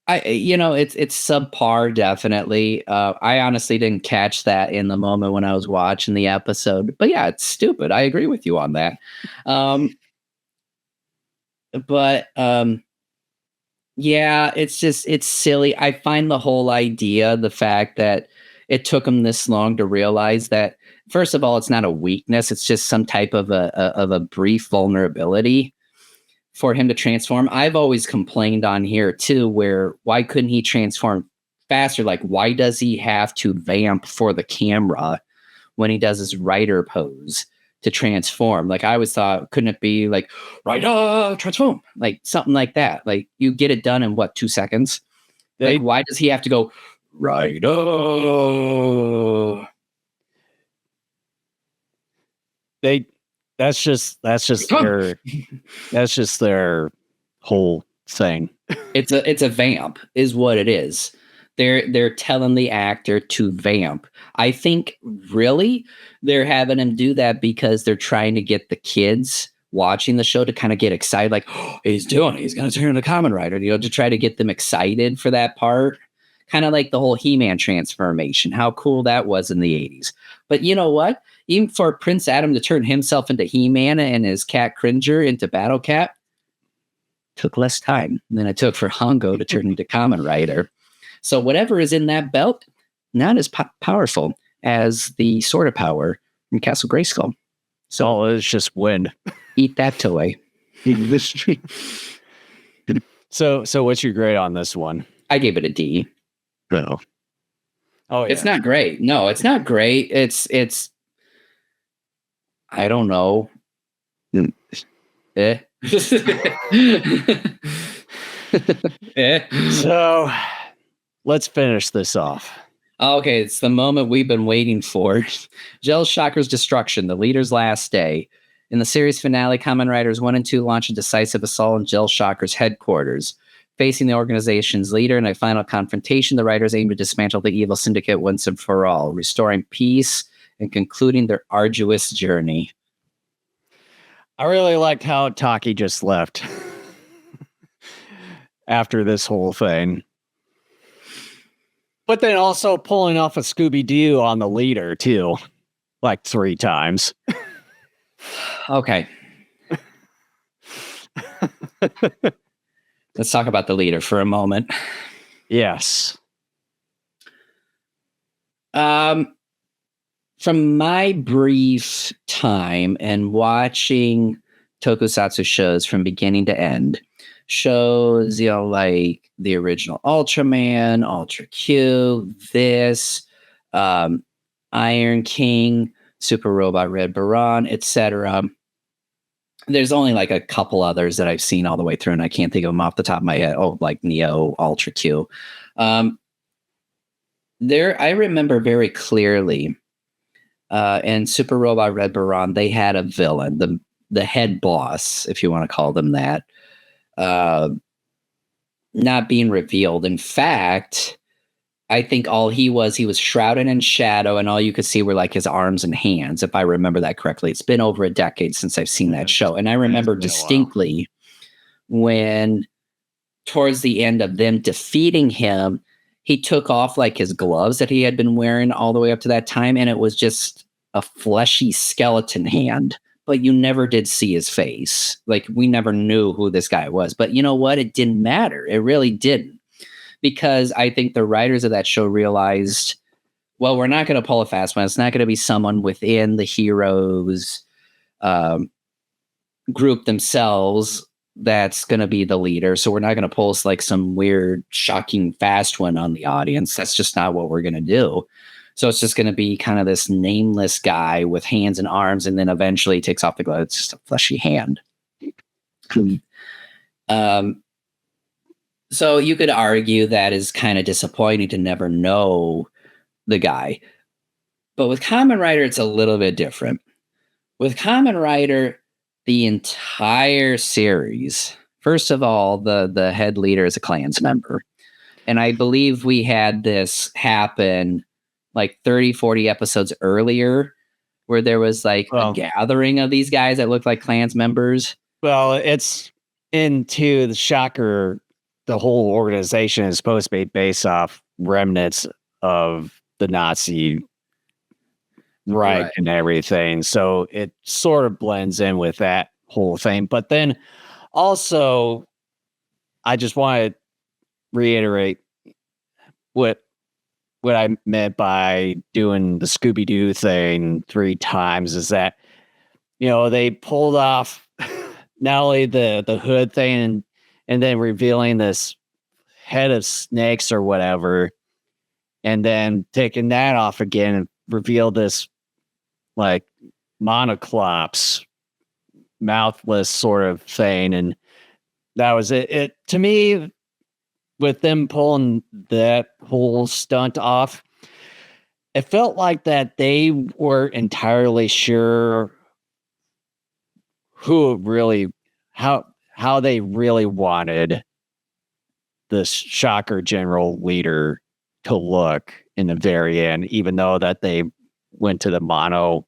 it's subpar, definitely. I honestly didn't catch that in the moment when I was watching the episode, but yeah, it's stupid. I agree with you on that. Yeah, it's silly. I find the whole idea, the fact that it took him this long to realize that, first of all, it's not a weakness. It's just some type of a brief vulnerability for him to transform. I've always complained on here too, where why couldn't he transform faster? Like, why does he have to vamp for the camera when he does his rider pose to transform? Like, I always thought, couldn't it be like, rider, transform? Like something like that. Like, you get it done in what, 2 seconds? Like, why does he have to go, rider? That's just their whole thing. It's a vamp is what it is. They're telling the actor to vamp. I think really they're having him do that because they're trying to get the kids watching the show to kind of get excited, like, oh, he's going to turn into Kamen Rider, to try to get them excited for that part. Kind of like the whole He-Man transformation, how cool that was in the 80s. But you know what? Even for Prince Adam to turn himself into He-Man and his cat Cringer into Battle Cat took less time than it took for Hongo to turn into Kamen Rider. So whatever is in that belt, not as powerful as the Sword of Power from Castle Grayskull. So it's just wind. Eat that toy. So what's your grade on this one? I gave it a D. No. Oh, yeah. It's not great. No, it's not great. It's I don't know. So let's finish this off. Okay, it's the moment we've been waiting for. Gel Shocker's destruction, the leader's last day. In the series finale, Kamen Riders 1 and 2 launch a decisive assault on Gel Shocker's headquarters. Facing the organization's leader in a final confrontation, the Riders aim to dismantle the evil syndicate once and for all, restoring peace and concluding their arduous journey. I really liked how Taki just left after this whole thing. But then also pulling off a Scooby-Doo on the leader, too. Like 3 times. Okay. Let's talk about the leader for a moment. Yes. From my brief time and watching tokusatsu shows from beginning to end, shows, like the original Ultraman, Ultra Q, this, Iron King, Super Robot Red Baron, etc. There's only like a couple others that I've seen all the way through, and I can't think of them off the top of my head. Oh, like Neo, Ultra Q. I remember very clearly in Super Robot Red Baron, they had a villain, the head boss, if you want to call them that, not being revealed. In fact, I think he was shrouded in shadow, and all you could see were like his arms and hands, if I remember that correctly. It's been over a decade since I've seen that show. And I remember distinctly when towards the end of them defeating him, he took off like his gloves that he had been wearing all the way up to that time. And it was just a fleshy skeleton hand, but you never did see his face. Like, we never knew who this guy was. But you know what? It didn't matter. It really didn't. Because I think the writers of that show realized, well, we're not going to pull a fast one. It's not going to be someone within the heroes group themselves that's going to be the leader. So we're not going to pull like some weird, shocking, fast one on the audience. That's just not what we're going to do. So it's just going to be kind of this nameless guy with hands and arms, and then eventually he takes off the glove. It's just a fleshy hand. So you could argue that is kind of disappointing to never know the guy. But with Kamen Rider, it's a little bit different. With Kamen Rider, the entire series, first of all, the head leader is a Clans member. And I believe we had this happen like 30, 40 episodes earlier, where there was like a gathering of these guys that looked like Clans members. Well, it's into the Shocker. The whole organization is supposed to be based off remnants of the Nazi Reich and everything. So it sort of blends in with that whole thing. But then also, I just want to reiterate what I meant by doing the Scooby-Doo thing 3 times is that, you know, they pulled off not only the hood thing and then revealing this head of snakes or whatever, and then taking that off again and reveal this like monoclops, mouthless sort of thing. And that was it. It to me, with them pulling that whole stunt off, it felt like that they were entirely sure who really how they really wanted the Shocker general leader to look in the very end, even though that they went to the monoclops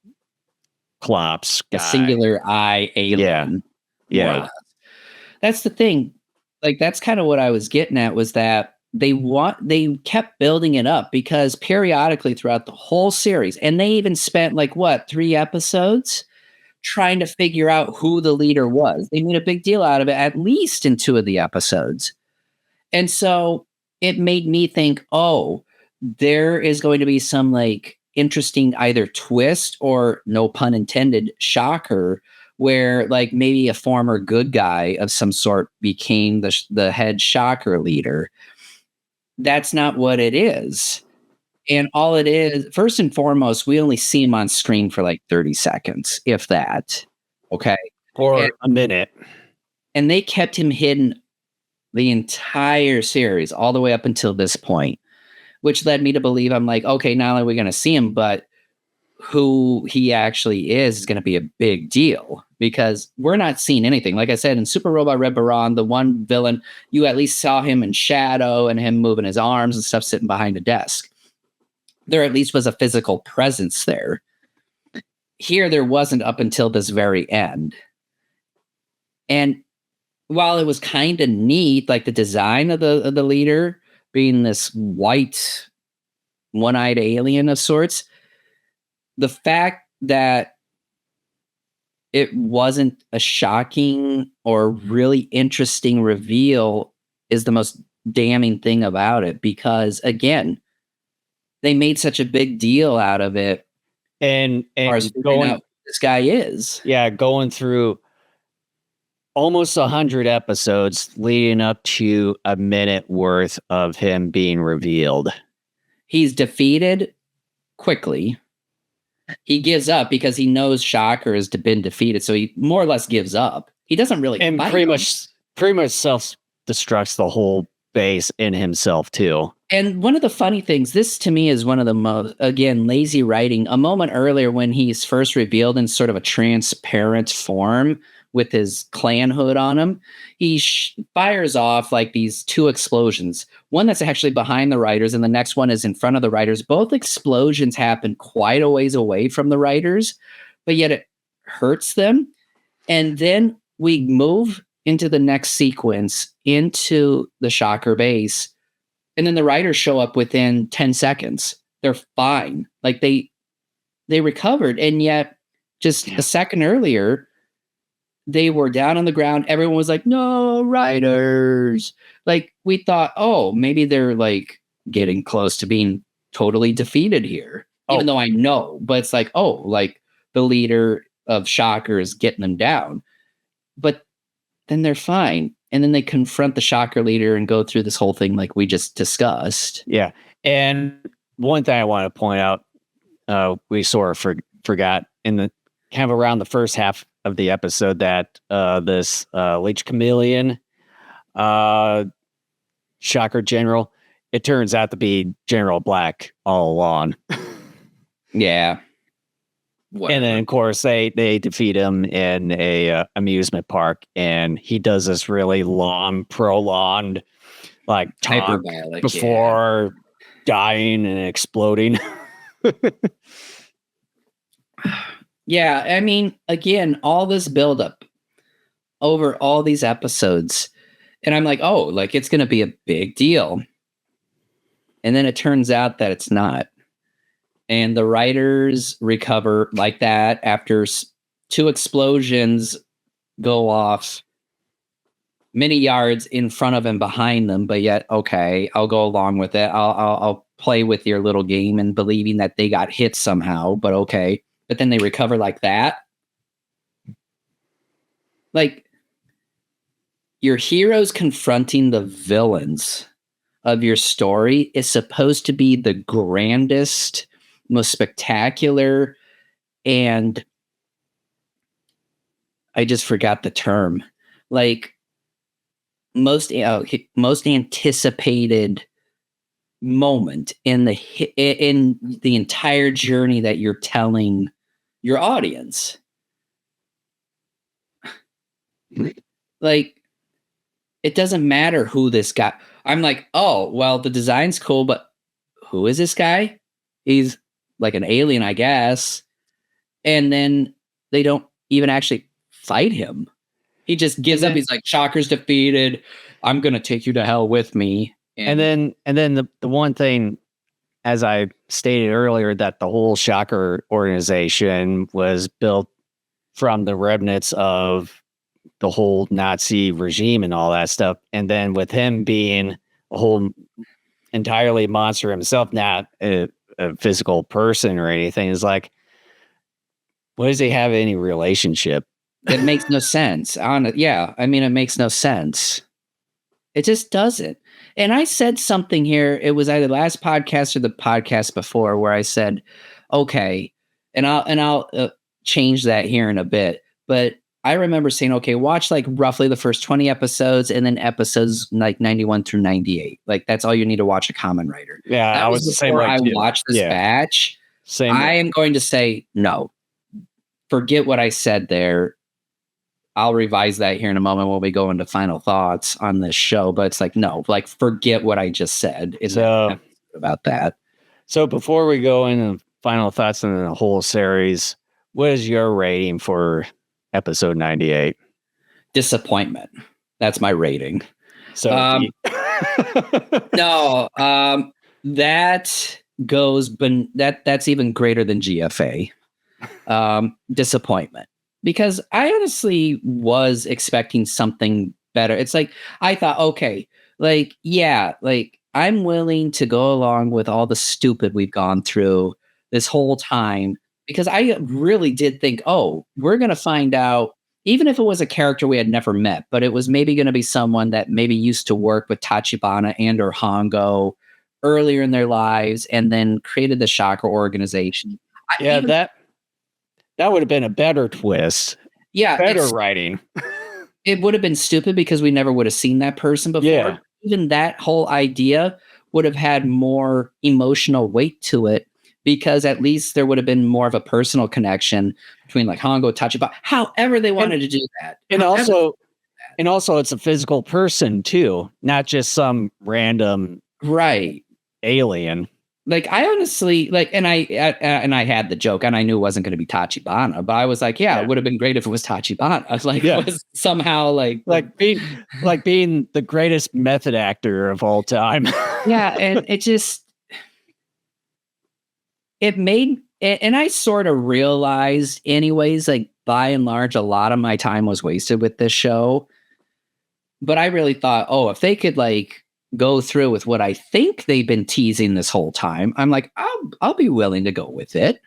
guy. A singular eye alien. Yeah. That's the thing. Like, that's kind of what I was getting at, was that they kept building it up, because periodically throughout the whole series, and they even spent like 3 episodes trying to figure out who the leader was. They made a big deal out of it, at least in 2 of the episodes. And so it made me think, oh, there is going to be some like interesting either twist or, no pun intended, shocker, where like maybe a former good guy of some sort became the head Shocker leader. That's not what it is. And all it is, first and foremost, we only see him on screen for like 30 seconds, if that. Okay. Or a minute. And they kept him hidden the entire series, all the way up until this point, which led me to believe, I'm like, okay, not only are we going to see him, but who he actually is going to be a big deal, because we're not seeing anything. Like I said, in Super Robot Red Baron, the one villain, you at least saw him in shadow and him moving his arms and stuff, sitting behind a desk. There at least was a physical presence there. Here, there wasn't up until this very end. And while it was kind of neat, like the design of the leader being this white, one-eyed alien of sorts, the fact that it wasn't a shocking or really interesting reveal is the most damning thing about it, because again, they made such a big deal out of it, and going out who this guy is. Yeah, going through almost 100 episodes leading up to a minute worth of him being revealed. He's defeated quickly. He gives up because he knows Shocker has been defeated, so he more or less gives up. He doesn't really and fight pretty much self-destructs the whole base in himself too. And one of the funny things, this to me is one of the most, again, lazy writing. A moment earlier when he's first revealed in sort of a transparent form with his clan hood on him, he fires off like these two explosions. One that's actually behind the riders, and the next one is in front of the riders. Both explosions happen quite a ways away from the riders, but yet it hurts them. And then we move into the next sequence into the Shocker base. And then the riders show up within 10 seconds. They're fine. Like they recovered. And yet just a second earlier, they were down on the ground. Everyone was like, no, riders. Like we thought, oh, maybe they're like getting close to being totally defeated here. Even though I know, but it's like, oh, like the leader of Shocker is getting them down. But then they're fine. And then they confront the Shocker leader and go through this whole thing like we just discussed. Yeah. And one thing I want to point out, we sort of forgot in the kind of around the first half of the episode that this Leech Chameleon Shocker General, it turns out to be General Black all along. Yeah. Whatever. And then, of course, they defeat him in a amusement park, and he does this really long, prolonged, like talk before dying and exploding. Yeah, I mean, again, all this buildup over all these episodes, and I'm like, oh, like it's going to be a big deal, and then it turns out that it's not. And the writers recover like that after two explosions go off many yards in front of and behind them. But yet, okay, I'll go along with it. I'll play with your little game and believing that they got hit somehow. But okay, but then they recover like that. Like your heroes confronting the villains of your story is supposed to be the grandest, most spectacular, and I just forgot the term. Like most anticipated moment in the entire journey that you're telling your audience. Like it doesn't matter who this guy. I'm like, oh well, the design's cool, but who is this guy? He's like an alien, I guess. And then they don't even actually fight him. He just gives up. He's like, Shocker's defeated. I'm going to take you to hell with me. And then the one thing, as I stated earlier, that the whole Shocker organization was built from the remnants of the whole Nazi regime and all that stuff. And then with him being a whole entirely monster himself, not a physical person or anything, is like, what does he have any relationship? It makes no sense. Yeah, I mean, it makes no sense. It just doesn't. And I said something here. It was either last podcast or the podcast before where I said, okay, and I'll change that here in a bit. But I remember saying, okay, watch like roughly the first 20 episodes and then episodes like 91 through 98. Like that's all you need to watch a Kamen Rider. Yeah, that I was the same way. I watched this batch. Same. I am going to say no. Forget what I said there. I'll revise that here in a moment when we go into final thoughts on this show. But it's like, no, like forget what I just said. It's about that. So before we go into final thoughts on the whole series, what is your rating for episode 98? Disappointment. That's my rating. So no, that goes, that's even greater than GFA. Disappointment, because I honestly was expecting something better. It's like, I thought, okay, like, yeah, like I'm willing to go along with all the stupid we've gone through this whole time, because I really did think, oh, we're going to find out, even if it was a character we had never met, but it was maybe going to be someone that maybe used to work with Tachibana and or Hongo earlier in their lives and then created the Shocker organization. Yeah, that would have been a better twist. Yeah. Better writing. It would have been stupid because we never would have seen that person before. Yeah. even that whole idea would have had more emotional weight to it, because at least there would have been more of a personal connection between like Hongo, Tachibana, however they wanted to do that. And However- also it's a physical person too, not just some random right. alien. Like I honestly like, and I had the joke, and I knew it wasn't going to be Tachibana, but I was like, yeah, it would have been great if it was Tachibana. I was like, was somehow like being the greatest method actor of all time. yeah, and it made, and I sort of realized anyways, like by and large, a lot of my time was wasted with this show. But I really thought, oh, if they could like go through with what I think they've been teasing this whole time, I'm like, I'll be willing to go with it.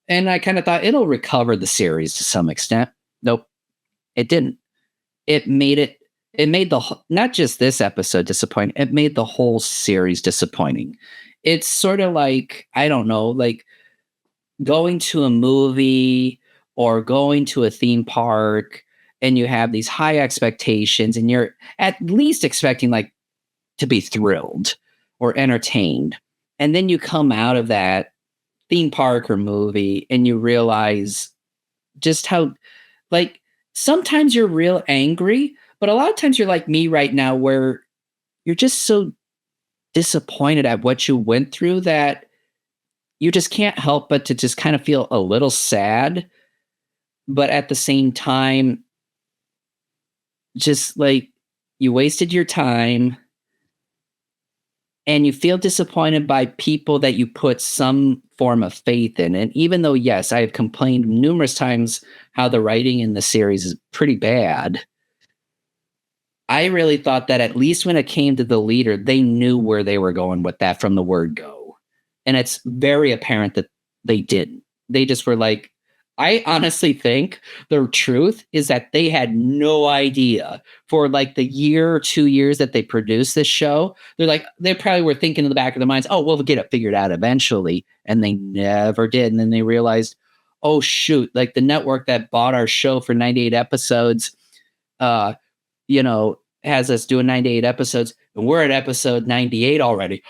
And I kind of thought it'll recover the series to some extent. Nope, it didn't. It made not just this episode disappointing, it made the whole series disappointing. It's sort of like, I don't know, like going to a movie or going to a theme park, and you have these high expectations, and you're at least expecting like to be thrilled or entertained. And then you come out of that theme park or movie and you realize just how, like, sometimes you're real angry, but a lot of times you're like me right now, where you're just so disappointed at what you went through that you just can't help but to just kind of feel a little sad. But at the same time, just like you wasted your time, and you feel disappointed by people that you put some form of faith in. And even though, yes, I have complained numerous times how the writing in the series is pretty bad, I really thought that at least when it came to the leader, they knew where they were going with that from the word go. And it's very apparent that they didn't. They just were like, I honestly think the truth is that they had no idea for like the year or 2 years that they produced this show. They're like, they probably were thinking in the back of their minds, oh, we'll get it figured out eventually. And they never did. And then they realized, oh, shoot, like the network that bought our show for 98 episodes, has us doing 98 episodes, and we're at episode 98 already.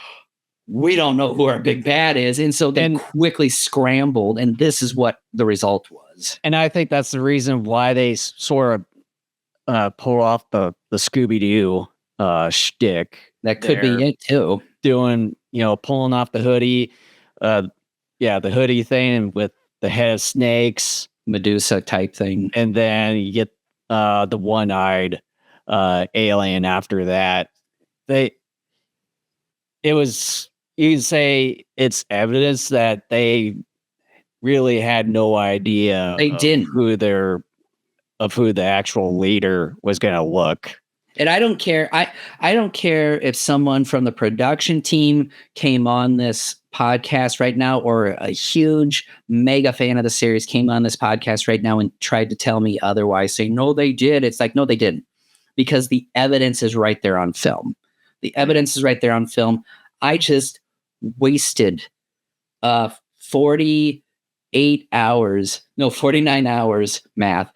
We don't know who our big bad is. And so they quickly scrambled, and this is what the result was. And I think that's the reason why they sort of pull off the Scooby-Doo shtick. That could be it too. Doing, pulling off the hoodie, the hoodie thing with the head of snakes. Medusa type thing. And then you get the one-eyed alien after that. You can say it's evidence that they really had no idea they didn't who the actual leader was going to look. And I don't care. I don't care if someone from the production team came on this podcast right now, or a huge mega fan of the series came on this podcast right now and tried to tell me otherwise, saying, no, they did. It's like, no, they didn't, because the evidence is right there on film. The evidence is right there on film. I just wasted 49 hours, math,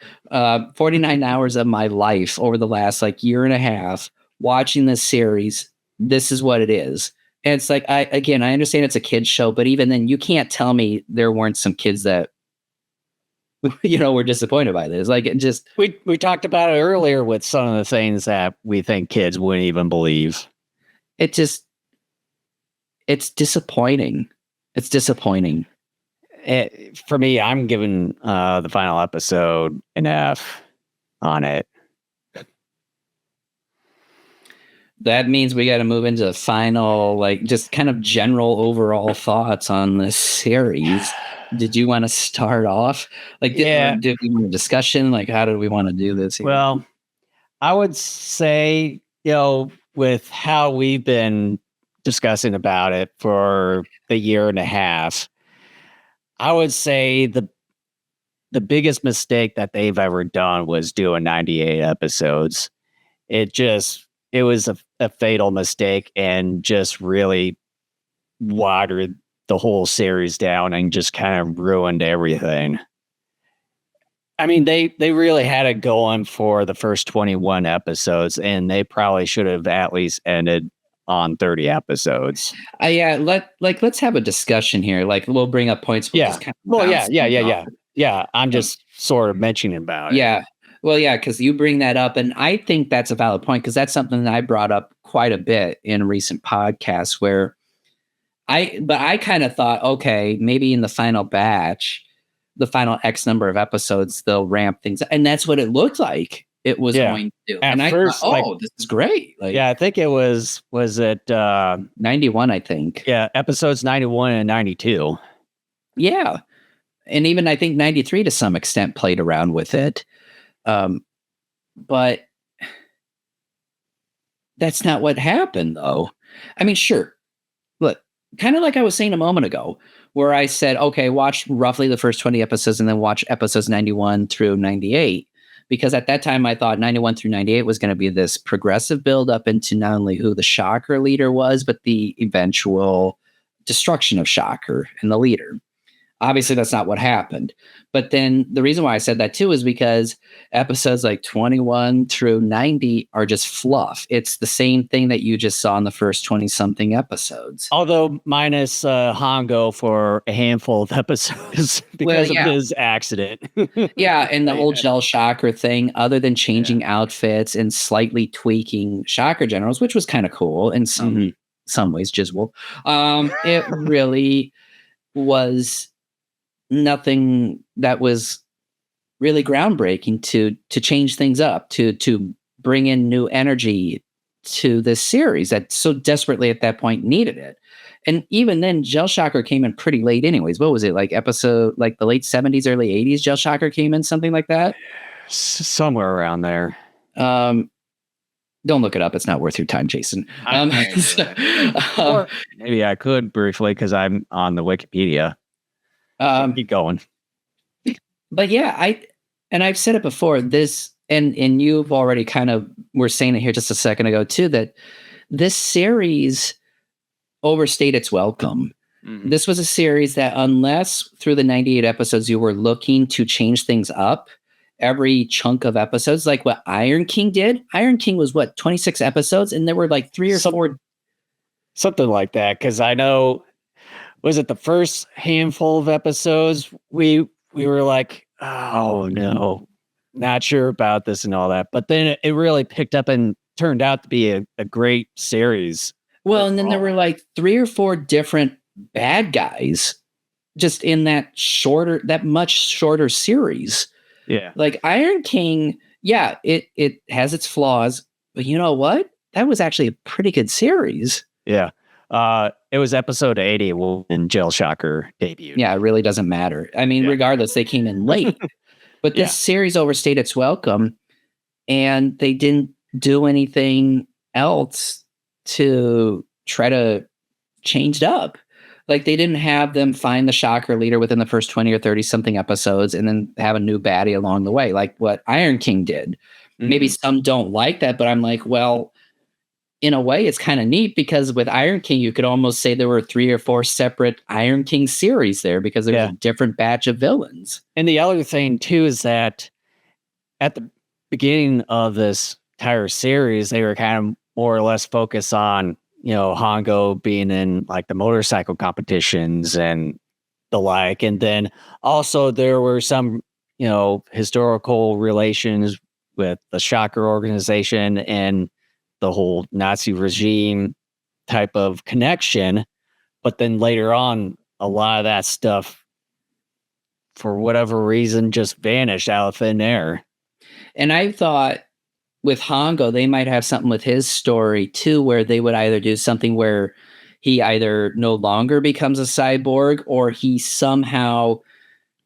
49 hours of my life over the last like year and a half watching this series. This is what it is. And it's like, I understand it's a kid's show, but even then you can't tell me there weren't some kids that, were disappointed by this. Like, it just, we talked about it earlier with some of the things that we think kids wouldn't even believe. It's disappointing. It's disappointing. For me, I'm giving the final episode an F on it. That means we got to move into the final, like, just kind of general overall thoughts on this series. Did you want to start off? Like, did we want a discussion? Like, how do we want to do this here? Well, I would say, with how we've been discussing about it for the year and a half, I would say the biggest mistake that they've ever done was doing 98 episodes. It was a fatal mistake, and just really watered the whole series down and just kind of ruined everything. I mean, they really had it going for the first 21 episodes, and they probably should have at least ended on 30 episodes. Yeah, let's have a discussion here. Like we'll bring up points. We'll Yeah. just kind of Well, bounce things off. Yeah. I'm just sort of mentioning about it. Yeah. Well, yeah, because you bring that up, and I think that's a valid point because that's something that I brought up quite a bit in recent podcasts where I kind of thought, okay, maybe in the final batch, the final X number of episodes, they'll ramp things up. And that's what it looked like it was going to do. At And first, I thought, this is great. Like, yeah, I think it was it 91, I think. Yeah, episodes 91 and 92. Yeah. And even I think 93 to some extent played around with it. But that's not what happened, though. I mean, sure. Look, kind of like I was saying a moment ago, where I said, okay, watch roughly the first 20 episodes and then watch episodes 91 through 98. Because at that time, I thought 91 through 98 was going to be this progressive build up into not only who the Shocker leader was, but the eventual destruction of Shocker and the leader. Obviously, that's not what happened. But then the reason why I said that too is because episodes like 21 through 90 are just fluff. It's the same thing that you just saw in the first 20 something episodes. Although minus Hongo for a handful of episodes because of his accident. Yeah, and the whole Gel Shocker thing, other than changing outfits and slightly tweaking Shocker generals, which was kind of cool in some ways, Jizwell. It really was nothing that was really groundbreaking to change things up, to bring in new energy to this series that so desperately at that point needed it. And even then, Gel Shocker came in pretty late anyways. What was it, like episode, like the late 70s, early 80s, Gel Shocker came in, something like that? Somewhere around there. Don't look it up. It's not worth your time, Jason. Or maybe I could briefly because I'm on the Wikipedia. Keep going. But yeah, I've said it before, this, and you've already kind of were saying it here just a second ago too, that this series overstayed its welcome. Mm-hmm. This was a series that, unless through the 98 episodes you were looking to change things up every chunk of episodes, like what Iron King did. Iron King was what, 26 episodes, and there were like 3 or 4, something like that. Because I know, was it the first handful of episodes we were like, oh no, not sure about this and all that. But then it really picked up and turned out to be a great series. Well, and then there were like 3 or 4 different bad guys just in that much shorter series. Yeah. Like Iron King, yeah, it has its flaws, but you know what? That was actually a pretty good series. Yeah. It was episode 80 when Gel Shocker debuted. Yeah, it really doesn't matter. I mean, regardless, they came in late. But this series overstayed its welcome, and they didn't do anything else to try to change it up. Like, they didn't have them find the Shocker leader within the first 20 or 30 something episodes and then have a new baddie along the way, like what Iron King did. Mm-hmm. Maybe some don't like that, but I'm like, well, in a way, it's kind of neat because with Iron King, you could almost say there were 3 or 4 separate Iron King series there because there's a different batch of villains. And the other thing, too, is that at the beginning of this entire series, they were kind of more or less focused on, Hongo being in like the motorcycle competitions and the like. And then also there were some, historical relations with the Shocker organization and the whole Nazi regime type of connection. But then later on, a lot of that stuff, for whatever reason, just vanished out of thin air. And I thought with Hongo, they might have something with his story too, where they would either do something where he either no longer becomes a cyborg or he somehow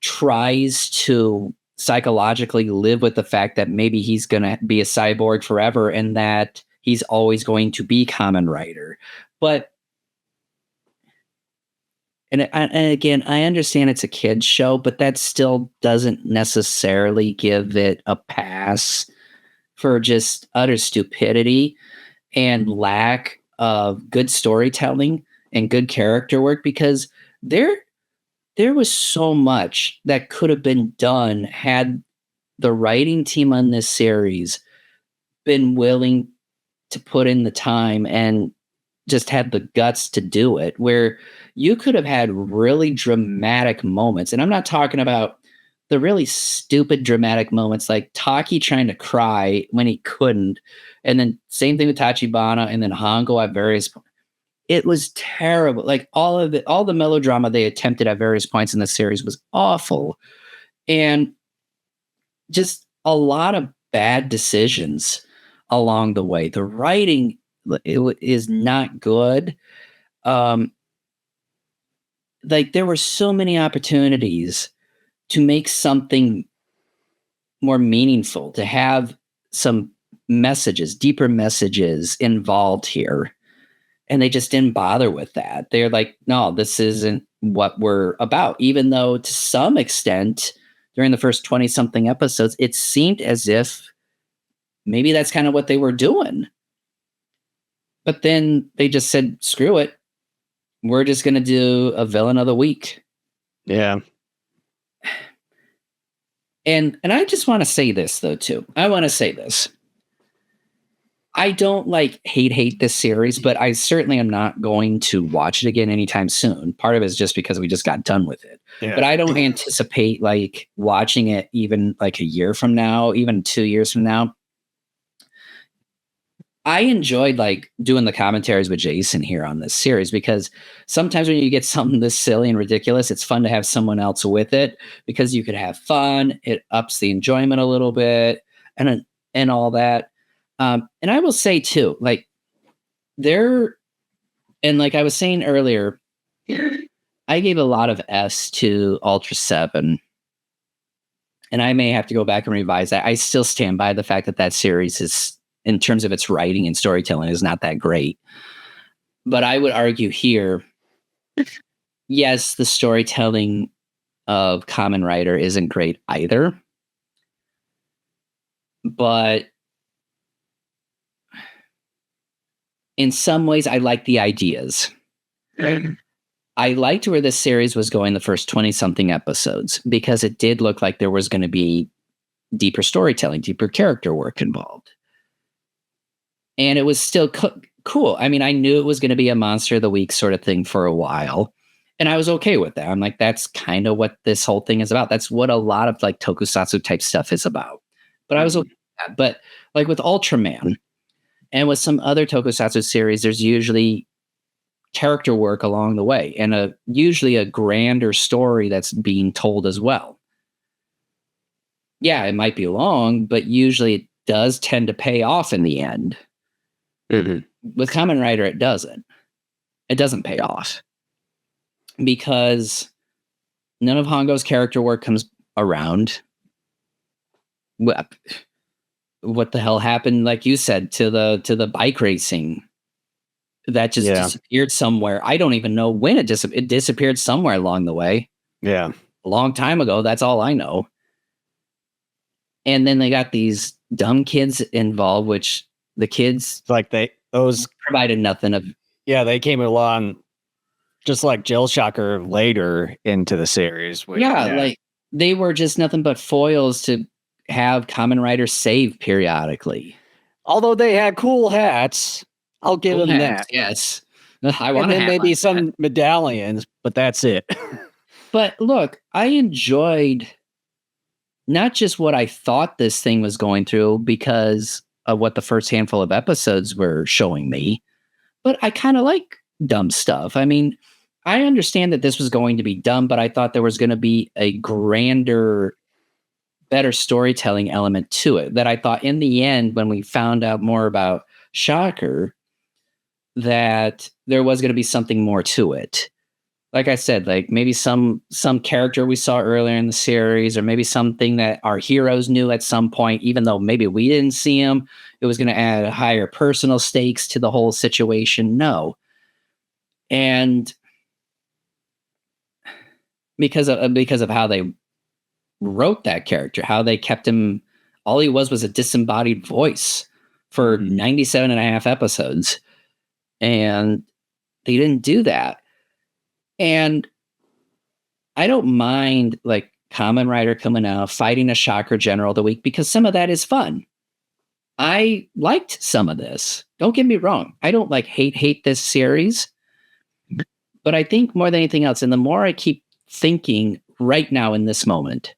tries to psychologically live with the fact that maybe he's going to be a cyborg forever and that he's always going to be Kamen Rider. But, and again, I understand it's a kid's show, but that still doesn't necessarily give it a pass for just utter stupidity and lack of good storytelling and good character work, because there was so much that could have been done had the writing team on this series been willing to put in the time and just had the guts to do it, where you could have had really dramatic moments. And I'm not talking about the really stupid dramatic moments like Taki trying to cry when he couldn't. And then same thing with Tachibana and then Hongo at various points. It was terrible. Like all the melodrama they attempted at various points in the series was awful. And just a lot of bad decisions along the way. The writing is not good. Like there were so many opportunities to make something more meaningful, to have some messages, deeper messages involved here. And they just didn't bother with that. They're like, no, this isn't what we're about. Even though to some extent, during the first 20 something episodes, it seemed as if maybe that's kind of what they were doing. But then they just said, screw it. We're just going to do a villain of the week. Yeah. And I just want to say this though, too. I want to say this. I don't like hate this series, but I certainly am not going to watch it again anytime soon. Part of it is just because we just got done with it. Yeah. But I don't anticipate like watching it even like a year from now, even 2 years from now. I enjoyed like doing the commentaries with Jason here on this series because sometimes when you get something this silly and ridiculous, it's fun to have someone else with it because you could have fun. It ups the enjoyment a little bit and all that. And I will say too, like like I was saying earlier, I gave a lot of S to Ultra 7. And I may have to go back and revise that. I still stand by the fact that series is, in terms of its writing and storytelling, is not that great. But I would argue here, yes, the storytelling of Kamen Rider isn't great either. But in some ways, I like the ideas. I liked where this series was going the first 20-something episodes because it did look like there was going to be deeper storytelling, deeper character work involved. And it was still cool. I mean, I knew it was going to be a Monster of the Week sort of thing for a while. And I was okay with that. I'm like, that's kind of what this whole thing is about. That's what a lot of like tokusatsu type stuff is about. But I was okay with that. But like with Ultraman and with some other tokusatsu series, there's usually character work along the way and usually a grander story that's being told as well. Yeah, it might be long, but usually it does tend to pay off in the end. Mm-hmm. With Kamen Rider, it doesn't. It doesn't pay off because none of Hongo's character work comes around. What the hell happened? Like you said, to the bike racing that just disappeared somewhere. I don't even know when it disappeared somewhere along the way. Yeah, a long time ago. That's all I know. And then they got these dumb kids involved, which the kids like those provided nothing of. Yeah, they came along just like Jill Shocker later into the series. Like they were just nothing but foils to have Kamen Rider save periodically. Although they had cool hats, I'll give them that. Yes, I want to maybe some medallions, but that's it. But look, I enjoyed not just what I thought this thing was going through because of what the first handful of episodes were showing me, but I kind of like dumb stuff. I mean, I understand that this was going to be dumb, but I thought there was going to be a grander, better storytelling element to it that I thought in the end, when we found out more about Shocker, that there was going to be something more to it. Like I said, like maybe some character we saw earlier in the series, or maybe something that our heroes knew at some point, even though maybe we didn't see him. It was going to add higher personal stakes to the whole situation. No. And because of how they wrote that character, how they kept him, all he was a disembodied voice for 97 and a half episodes. And they didn't do that. And I don't mind like Kamen Rider coming out, fighting a Shocker General of the Week, because some of that is fun. I liked some of this. Don't get me wrong. I don't like hate this series. But I think more than anything else, and the more I keep thinking right now in this moment,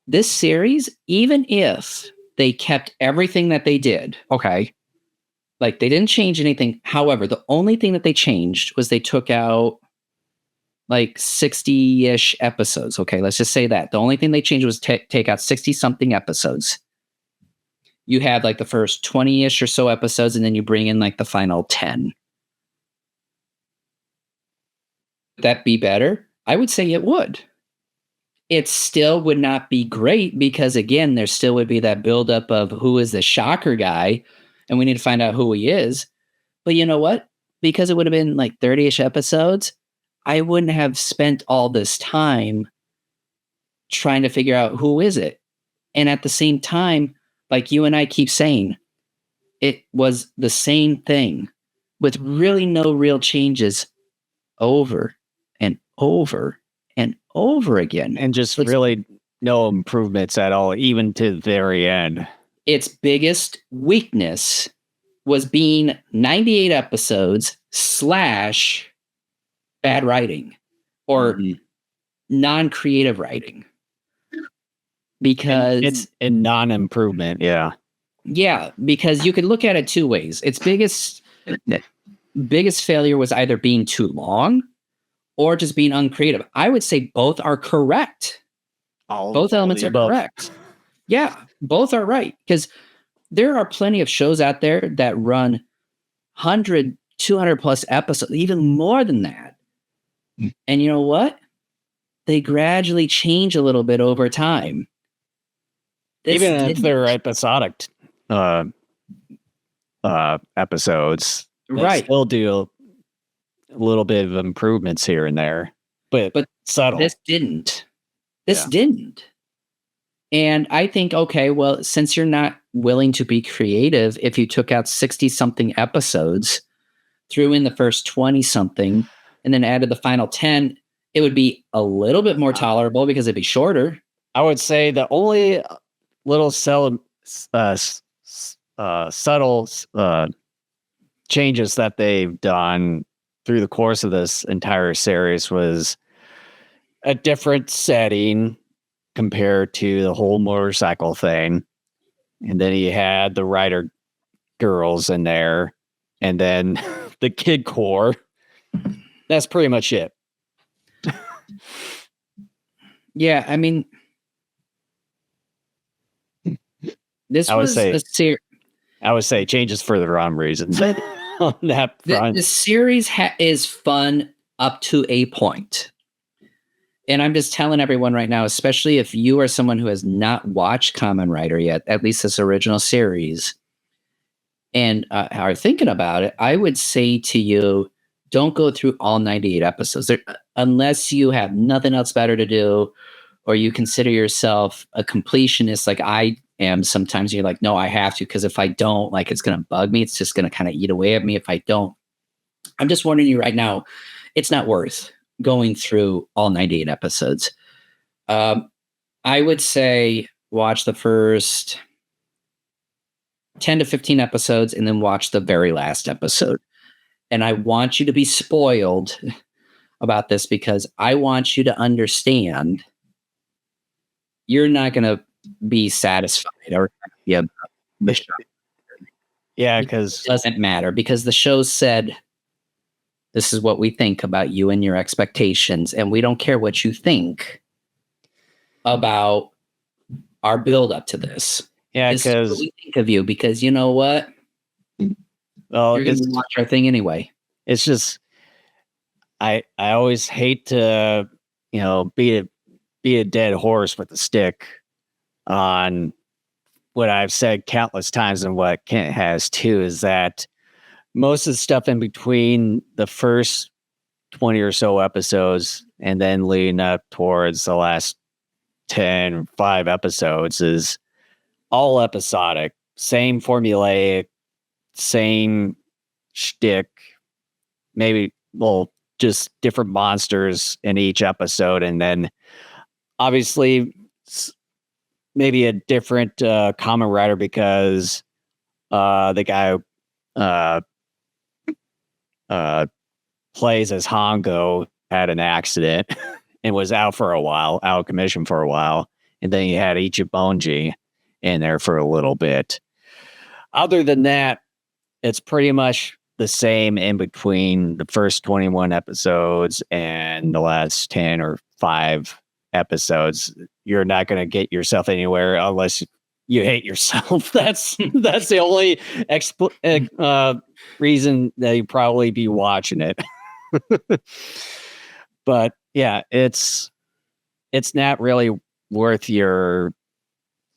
this series, even if they kept everything that they did, okay, like they didn't change anything. However, the only thing that they changed was they took out like 60-ish episodes. Okay, let's just say that. The only thing they changed was take out 60-something episodes. You have like the first 20-ish or so episodes, and then you bring in like the final 10. Would that be better? I would say it would. It still would not be great because, again, there still would be that buildup of who is the Shocker guy, and we need to find out who he is. But you know what? Because it would have been like 30-ish episodes, I wouldn't have spent all this time trying to figure out who is it. And at the same time, like you and I keep saying, it was the same thing with really no real changes over and over and over again. And just really no improvements at all, even to the very end. Its biggest weakness was being 98 episodes / bad writing or non-creative writing. Because it's a non-improvement, yeah. Yeah, because you could look at it two ways. Its biggest failure was either being too long or just being uncreative. I would say both are correct. Both elements are correct. Yeah, both are right. Because there are plenty of shows out there that run 100, 200 plus episodes, even more than that. And you know what? They gradually change a little bit over time. Even if they're episodic episodes, they still do a little bit of improvements here and there, but subtle. This didn't. And I think, okay, well, since you're not willing to be creative, if you took out 60-something episodes, threw in the first 20-something, and then added the final 10, it would be a little bit more tolerable because it'd be shorter. I would say the only little subtle changes that they've done through the course of this entire series was a different setting compared to the whole motorcycle thing. And then he had the rider girls in there, and then the kid core. That's pretty much it. Yeah, I mean, this was a series. I would say changes for the wrong reasons. But on that front. The series is fun up to a point. And I'm just telling everyone right now, especially if you are someone who has not watched Kamen Rider yet, at least this original series, and are thinking about it, I would say to you, don't go through all 98 episodes. Unless you have nothing else better to do, or you consider yourself a completionist like I am. Sometimes you're like, no, I have to, because if I don't, like, it's going to bug me. It's just going to kind of eat away at me if I don't. I'm just warning you right now, it's not worth going through all 98 episodes. I would say watch the first 10 to 15 episodes and then watch the very last episode. And I want you to be spoiled about this because I want you to understand you're not going to be satisfied or happy about the show. Yeah, because it doesn't matter, because the show said, this is what we think about you and your expectations, and we don't care what you think about our build up to this. Yeah, because we think of you, because you know what? Well, you're going to watch our thing anyway. It's just I always hate to beat a dead horse with a stick on what I've said countless times, and what Kent has too, is that most of the stuff in between the first 20 or so episodes and then leading up towards the last 10, 5 episodes is all episodic, same formulaic, same shtick, maybe, well, just different monsters in each episode. And then obviously maybe a different Kamen Rider because the guy uh, uh, plays as Hongo had an accident and was out for a while, out of commission for a while. And then you had Ichibonji in there for a little bit. Other than that, it's pretty much the same in between the first 21 episodes and the last 10 or 5 episodes. You're not going to get yourself anywhere unless you hate yourself. That's the only reason that you probably be watching it. But yeah, it's not really worth your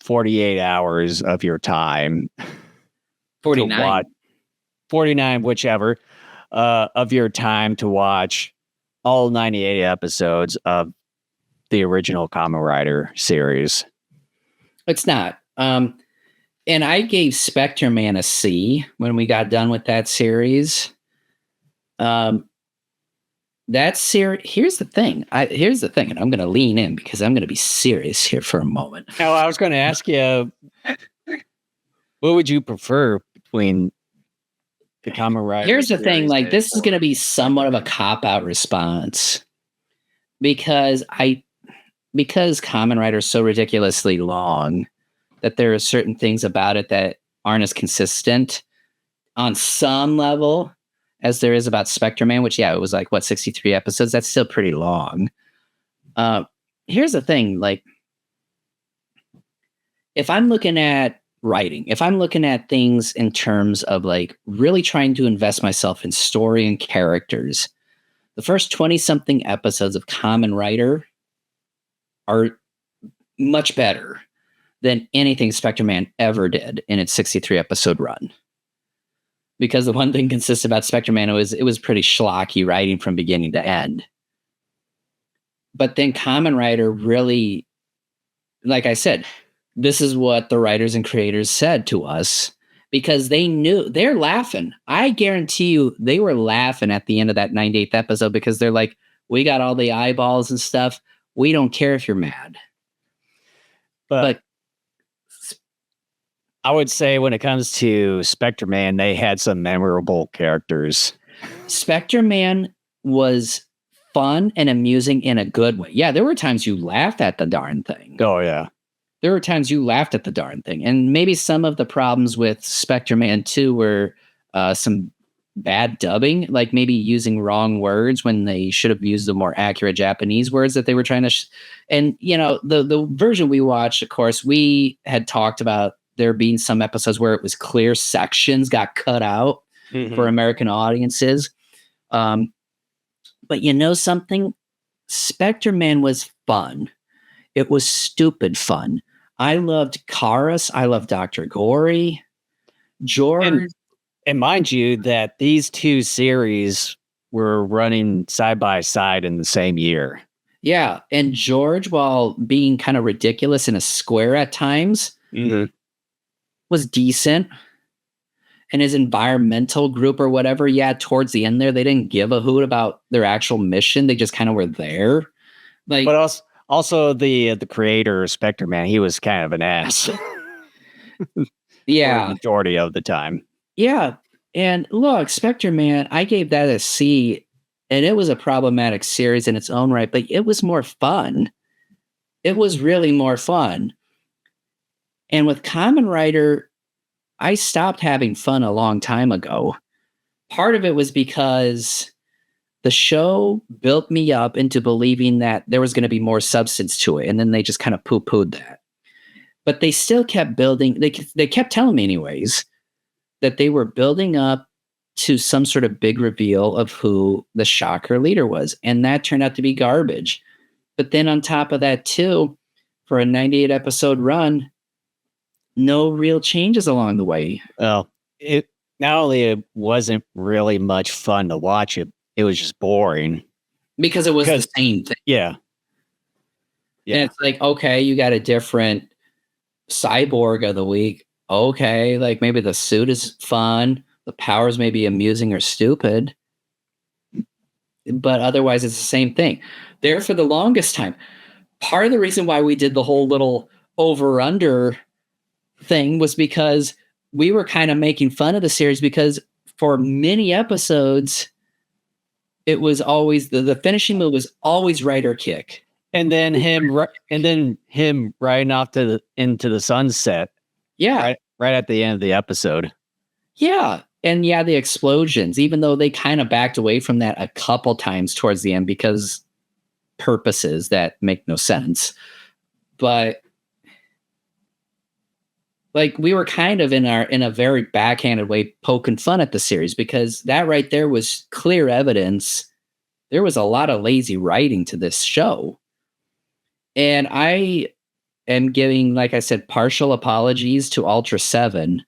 48 hours of your time 49. to watch 49, whichever, of your time to watch all 98 episodes of the original Kamen Rider series. It's not. And I gave Spectre Man a C when we got done with that series. That series. Here's the thing, and I'm going to lean in because I'm going to be serious here for a moment. Now, I was going to ask you, what would you prefer between the Kamen Rider? Here's the thing, like, this is going to be somewhat of a cop-out response because Kamen Rider is so ridiculously long that there are certain things about it that aren't as consistent on some level as there is about Spectre Man, which, yeah, it was like, 63 episodes? That's still pretty long. Here's the thing, like, if I'm looking at writing, if I'm looking at things in terms of, like, really trying to invest myself in story and characters, the first 20-something episodes of Kamen Rider are much better than anything Spectre Man ever did in its 63-episode run. Because the one thing consistent about Spectre Man was it was pretty schlocky writing from beginning to end. But then Kamen Rider really, like I said, this is what the writers and creators said to us because they knew they're laughing. I guarantee you they were laughing at the end of that 98th episode because they're like, we got all the eyeballs and stuff. We don't care if you're mad. But I would say when it comes to Spectre Man, they had some memorable characters. Spectre Man was fun and amusing in a good way. Yeah, there were times you laughed at the darn thing. Oh, yeah. There were times you laughed at the darn thing. And maybe some of the problems with Spectre Man 2 were some bad dubbing, like maybe using wrong words when they should have used the more accurate Japanese words that they were trying to. And, you know, the version we watched, of course, we had talked about there being some episodes where it was clear sections got cut out for American audiences. But you know something? Spectre Man was fun. It was stupid fun. I loved Karas. I loved Dr. Gory. George. And mind you that these two series were running side by side in the same year. Yeah. And George, while being kind of ridiculous in a square at times, was decent. And his environmental group or whatever, yeah, towards the end there, they didn't give a hoot about their actual mission. They just kind of were there. Like, but also the creator of Spectre Man, he was kind of an ass. Yeah. For the majority of the time. Yeah. And look, Spectre Man, I gave that a C, and it was a problematic series in its own right, but it was more fun. It was really more fun. And with Kamen Rider, I stopped having fun a long time ago. Part of it was because the show built me up into believing that there was going to be more substance to it. And then they just kind of poo-pooed that. But they still kept building. They kept telling me anyways that they were building up to some sort of big reveal of who the Shocker leader was. And that turned out to be garbage. But then on top of that too, for a 98 episode run, no real changes along the way. Well, it not only it wasn't really much fun to watch it was just boring because it was the same thing. Yeah. And it's like, okay, you got a different cyborg of the week. Okay, like maybe the suit is fun, the powers may be amusing or stupid, but otherwise it's the same thing. There for the longest time, part of the reason why we did the whole little over under thing was because we were kind of making fun of the series, because for many episodes it was always the finishing move was always rider kick. And then him riding off into the sunset. Yeah. Right at the end of the episode. Yeah. And yeah, the explosions, even though they kind of backed away from that a couple times towards the end because purposes that make no sense. But like, we were kind of in a very backhanded way poking fun at the series, because that right there was clear evidence there was a lot of lazy writing to this show. And I am giving, like I said, partial apologies to Ultra 7,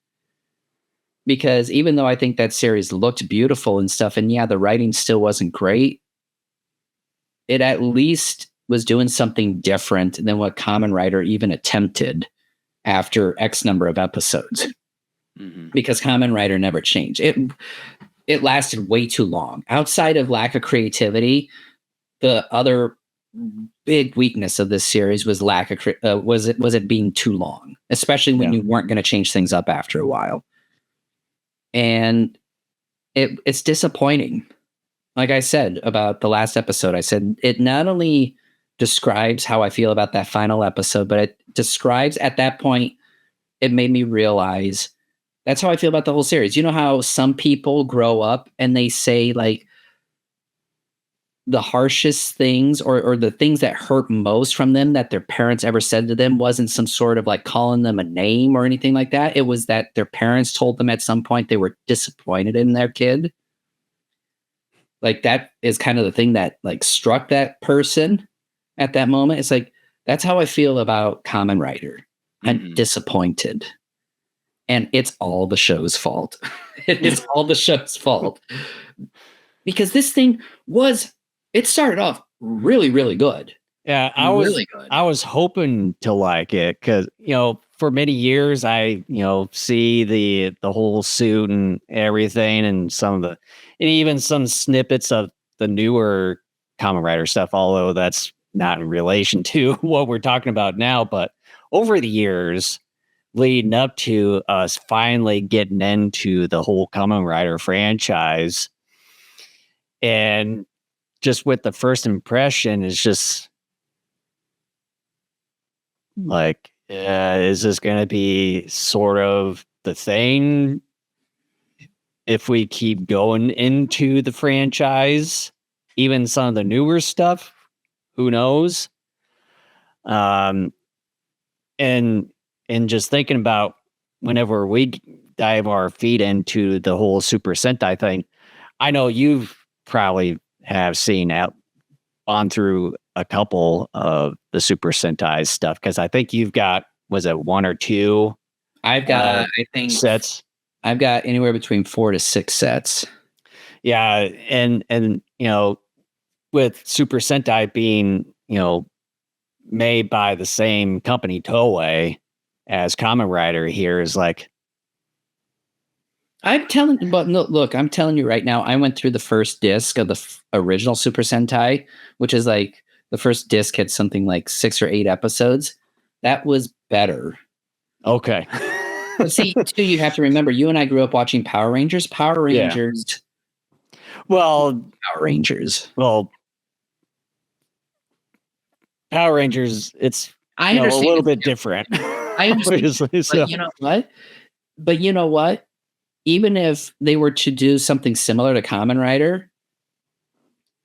because even though I think that series looked beautiful and stuff, and yeah, the writing still wasn't great, it at least was doing something different than what Kamen Rider even attempted after X number of episodes. Mm-hmm. Because Kamen Rider never changed. It lasted way too long. Outside of lack of creativity, the other big weakness of this series was was it being too long, especially when you weren't going to change things up after a while. And it's disappointing. Like I said about the last episode, I said it not only describes how I feel about that final episode, but it describes, at that point, it made me realize that's how I feel about the whole series. You know how some people grow up and they say, like, the harshest things or the things that hurt most from them that their parents ever said to them wasn't some sort of like calling them a name or anything like that. It was that their parents told them at some point they were disappointed in their kid. Like, that is kind of the thing that like struck that person at that moment. It's like, that's how I feel about Kamen Rider. I'm disappointed. And it's all the show's fault. It is all the show's fault. Because this thing it started off really, really good. Yeah, I was hoping to like it because, for many years I, see the whole suit and everything, and and even some snippets of the newer Kamen Rider stuff, although that's not in relation to what we're talking about now. But over the years leading up to us finally getting into the whole Kamen Rider franchise, and just with the first impression is just like, is this going to be sort of the thing if we keep going into the franchise? Even some of the newer stuff, who knows? And just thinking about whenever we dive our feet into the whole Super Sentai thing, I know you've probably have seen on through a couple of the Super Sentai stuff, because I think you've got, was it 1 or 2? I've got I think sets. I've got anywhere between 4 to 6 sets. Yeah, and with Super Sentai being made by the same company, Toei, as Kamen Rider here, is like, I'm telling you right now, I went through the first disc of the original Super Sentai, which is like the first disc had something like 6 or 8 episodes. That was better. Okay. But see, too, you have to remember, you and I grew up watching Power Rangers. Power Rangers. Well, Power Rangers. Well, Power Rangers, it's I understand a little bit different. I understand. So. But you know what? Even if they were to do something similar to Kamen Rider,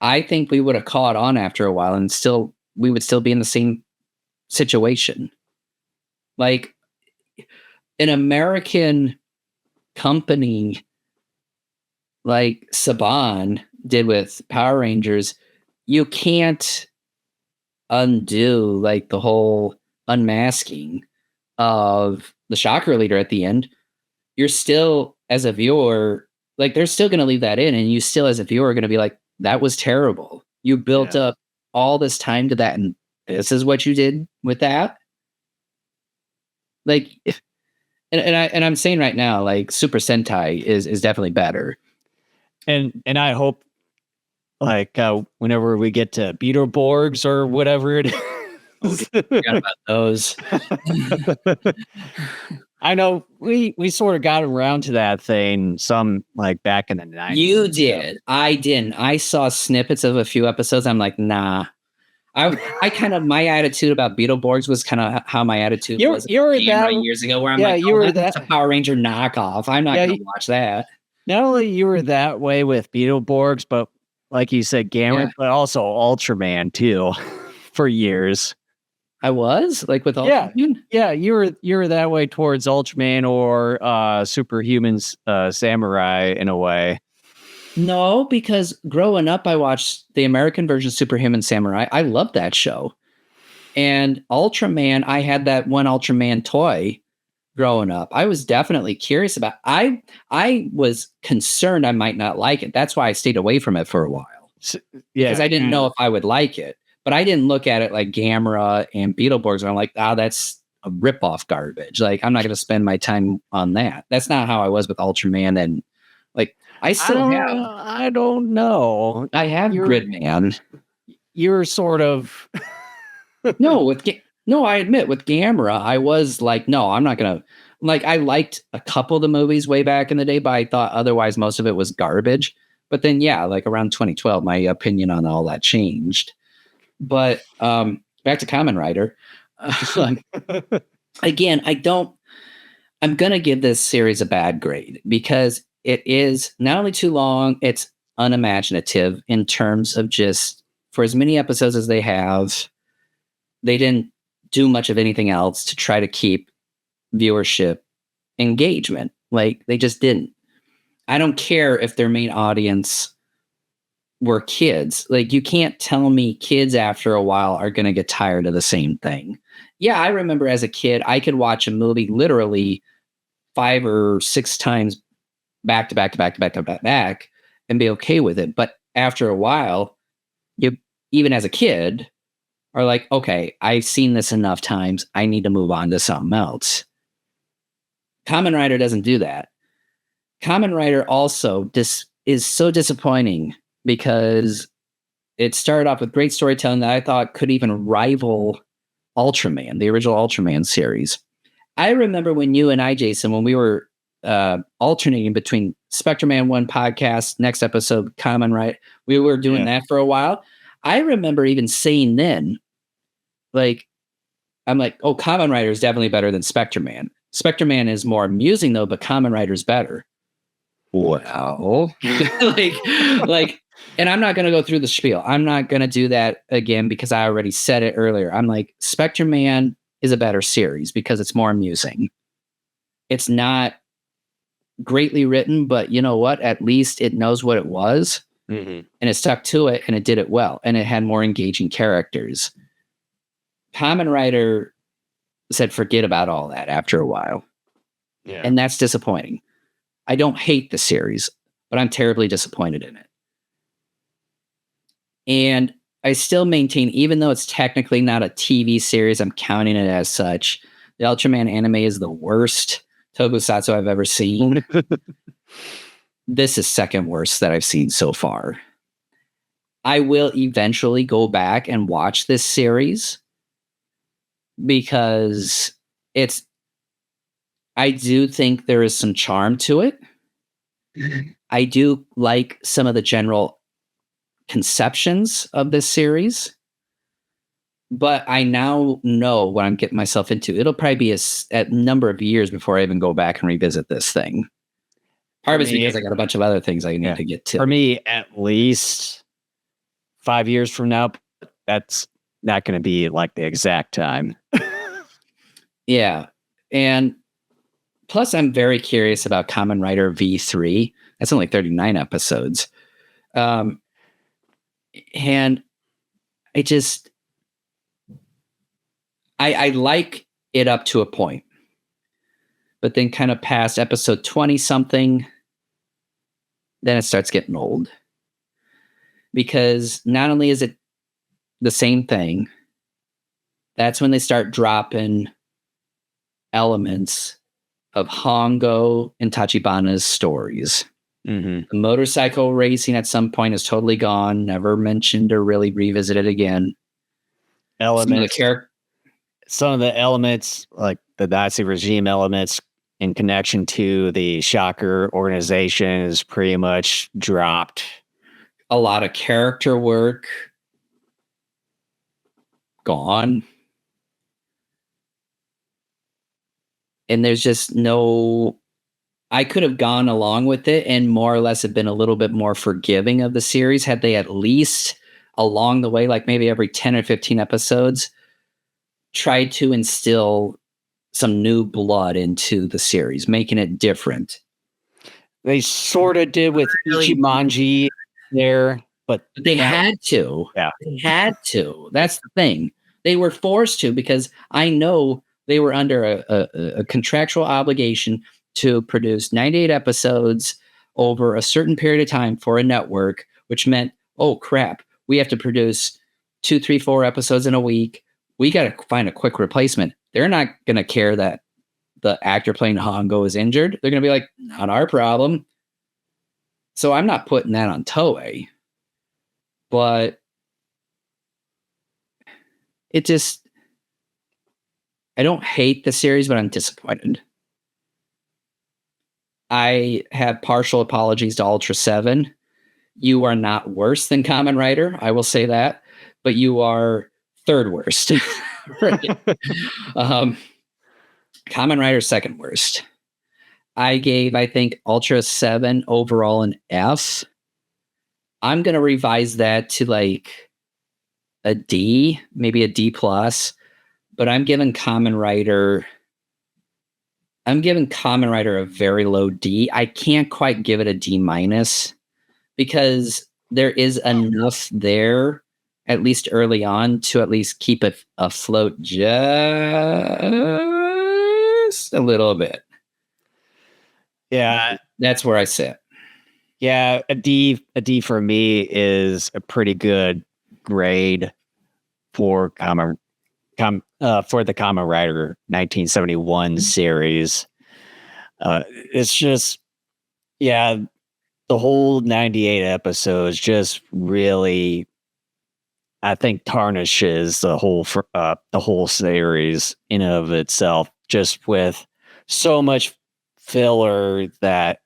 I think we would have caught on after a while, and we would still be in the same situation. Like, an American company like Saban did with Power Rangers, you can't undo like the whole unmasking of the Shocker Leader at the end. You're still, as a viewer, like, they're still going to leave that in, and you still, as a viewer, are going to be like, that was terrible. You built up all this time to that, and this is what you did with that. Like, and I'm saying right now, like, Super Sentai is definitely better. And I hope, like, whenever we get to Beetleborgs or whatever it is, Oh, dude, I forgot about those. I know we sort of got around to that thing some like back in the 90s. You did. I didn't. I saw snippets of a few episodes. I'm like, nah. I kind of, my attitude about Beetleborgs was kind of how my attitude was you were Gamera that years ago, where I'm yeah, like, you oh, were that's a Power Ranger knockoff. I'm not Yeah, going to watch that. Not only you were that way with Beetleborgs, but like you said, Gamera, Yeah. but also Ultraman too, for years. I was like with Yeah. Ultraman. Yeah, you were that way towards Ultraman or Superhumans Samurai in a way. No, because growing up, I watched the American version of Superhuman Samurai. I loved that show. And Ultraman, I had that one Ultraman toy growing up. I was definitely curious about. I was concerned I might not like it. That's why I stayed away from it for a while. Because I didn't know if I would like it. But I didn't look at it like Gamera and Beetleborgs. I'm like, that's a ripoff garbage. Like, I'm not going to spend my time on that. That's not how I was with Ultraman. And like, I don't know. I have Gridman. You're sort of No, I admit with Gamera, I was like, no, I'm not gonna like. I liked a couple of the movies way back in the day, but I thought otherwise most of it was garbage. But then, yeah, like around 2012, my opinion on all that changed. But back to Kamen Rider. Again, I'm gonna give this series a bad grade because it is not only too long, it's unimaginative in terms of just for as many episodes as they have. They didn't do much of anything else to try to keep viewership engagement. Like they just didn't. I don't care if their main audience were kids. Like you can't tell me kids after a while are going to get tired of the same thing. Yeah, I remember as a kid, I could watch a movie literally 5 or 6 times back to back to back to back to back and be okay with it. But after a while, you even as a kid are like, okay, I've seen this enough times. I need to move on to something else. Kamen Rider doesn't do that. Kamen Rider also is so disappointing because it started off with great storytelling that I thought could even rival Ultraman, the original Ultraman series. I remember when you and I, Jason, when we were alternating between Spectrum Man 1 podcast, next episode, Kamen Rider, we were doing that for a while. I remember even saying then, like, I'm like, oh, Kamen Rider is definitely better than Spectre Man. Spectre Man is more amusing though, but Kamen Rider is better. Well, like, and I'm not going to go through the spiel. I'm not going to do that again because I already said it earlier. I'm like, Spectre Man is a better series because it's more amusing. It's not greatly written, but you know what? At least it knows what it was and it stuck to it and it did it well. And it had more engaging characters. Kamen Rider said, forget about all that after a while. Yeah. And that's disappointing. I don't hate the series, but I'm terribly disappointed in it. And I still maintain, even though it's technically not a TV series, I'm counting it as such. The Ultraman anime is the worst tokusatsu I've ever seen. This is second worst that I've seen so far. I will eventually go back and watch this series because I do think there is some charm to it. I do like some of the general conceptions of this series, but I now know what I'm getting myself into. It'll probably be a number of years before I even go back and revisit this thing. Part of it's because I got a bunch of other things I need to get to. For me, at least 5 years from now, that's not going to be like the exact time. Yeah. And plus, I'm very curious about Kamen Rider V3. That's only 39 episodes. And I just, I like it up to a point. But then kind of past episode 20 something, then it starts getting old. Because not only is it the same thing, that's when they start dropping elements of Hongo and Tachibana's stories. The motorcycle racing at some point is totally gone, never mentioned or really revisited again. elements, some of the elements, like the Nazi regime elements in connection to the Shocker organization, is pretty much dropped. A lot of character work gone. And there's just no, I could have gone along with it and more or less have been a little bit more forgiving of the series had they at least along the way, like maybe every 10 or 15 episodes, tried to instill some new blood into the series, making it different. They sort of did with Ichimonji there, but they had to. Yeah. They had to. That's the thing. They were forced to because I know they were under a contractual obligation to produce 98 episodes over a certain period of time for a network, which meant, oh crap, we have to produce 2, 3, 4 episodes in a week. We got to find a quick replacement. They're not going to care that the actor playing Hongo is injured. They're going to be like, not our problem. So I'm not putting that on Toei. But it just, I don't hate the series, but I'm disappointed. I have partial apologies to Ultra 7. You are not worse than Kamen Rider, I will say that, but you are third worst. Kamen Rider second worst. I gave, I think, Ultra 7 overall an F. I'm going to revise that to like a D, maybe a D plus, but I'm giving Kamen Rider a very low D. I can't quite give it a D minus because there is enough there, at least early on, to at least keep it afloat just a little bit. Yeah. That's where I sit. Yeah, a D for me is a pretty good grade for the Kamen Rider 1971 series. It's just, yeah, the whole 98 episodes just really, I think, tarnishes the whole series in and of itself, just with so much filler that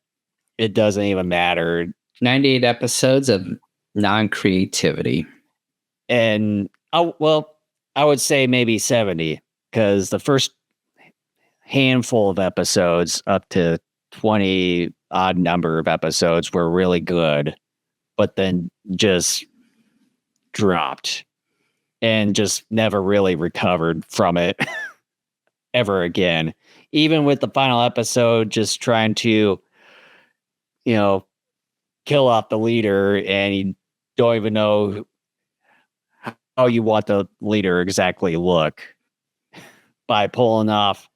it doesn't even matter. 98 episodes of non-creativity. And I would say maybe 70, because the first handful of episodes up to 20 odd number of episodes were really good, but then just dropped and just never really recovered from it ever again. Even with the final episode, just trying to, kill off the leader, and you don't even know how you want the leader exactly look by pulling off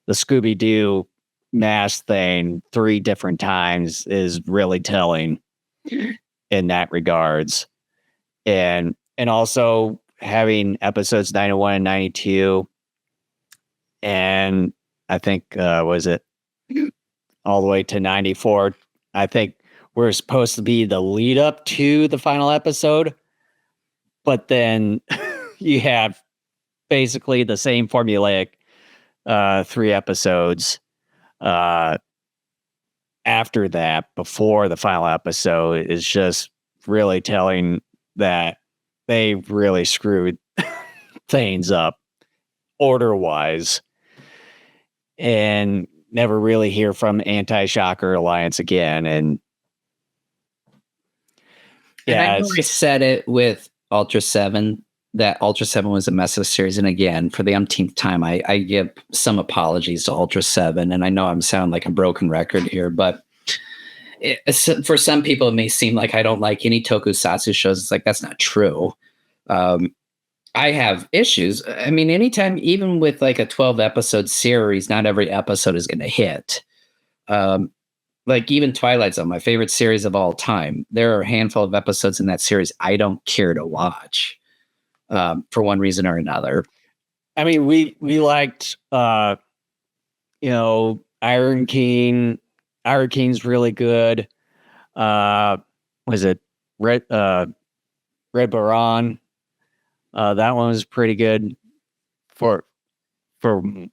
the Scooby-Doo mask thing 3 different times is really telling in that regards. And also having episodes 91 and 92, and I think was it all the way to 94, I think we're supposed to be the lead up to the final episode, but then you have basically the same formulaic 3 episodes after that, before the final episode, is just really telling that they really screwed things up order-wise, and never really hear from Anti-Shocker Alliance again. And I know I said it with Ultra 7, that Ultra 7 was a mess of a series. And again, for the umpteenth time, I give some apologies to Ultra 7. And I know I'm sounding like a broken record here, but for some people, it may seem like I don't like any tokusatsu shows. It's like, that's not true. I have issues. I mean, anytime, even with like a 12 episode series, not every episode is going to hit. Like even Twilight Zone, my favorite series of all time, there are a handful of episodes in that series I don't care to watch for one reason or another. I mean, we liked, Iron King. Iron King's really good. Was it Red Baron? That one was pretty good for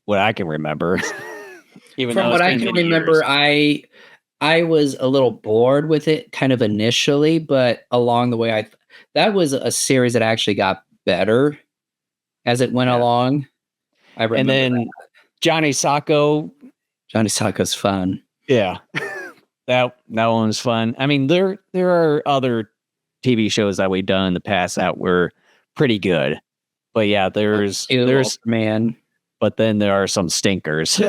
what I can remember. Even From though what it's I been can many remember, years. I was a little bored with it kind of initially, but along the way, that was a series that actually got better as it went Yeah. along. I And remember then Johnny Sacco, Johnny Sacco's fun. yeah, that one was fun. I mean, there are other TV shows that we've done in the past that were pretty good, but yeah, there's Man. but then there are some stinkers.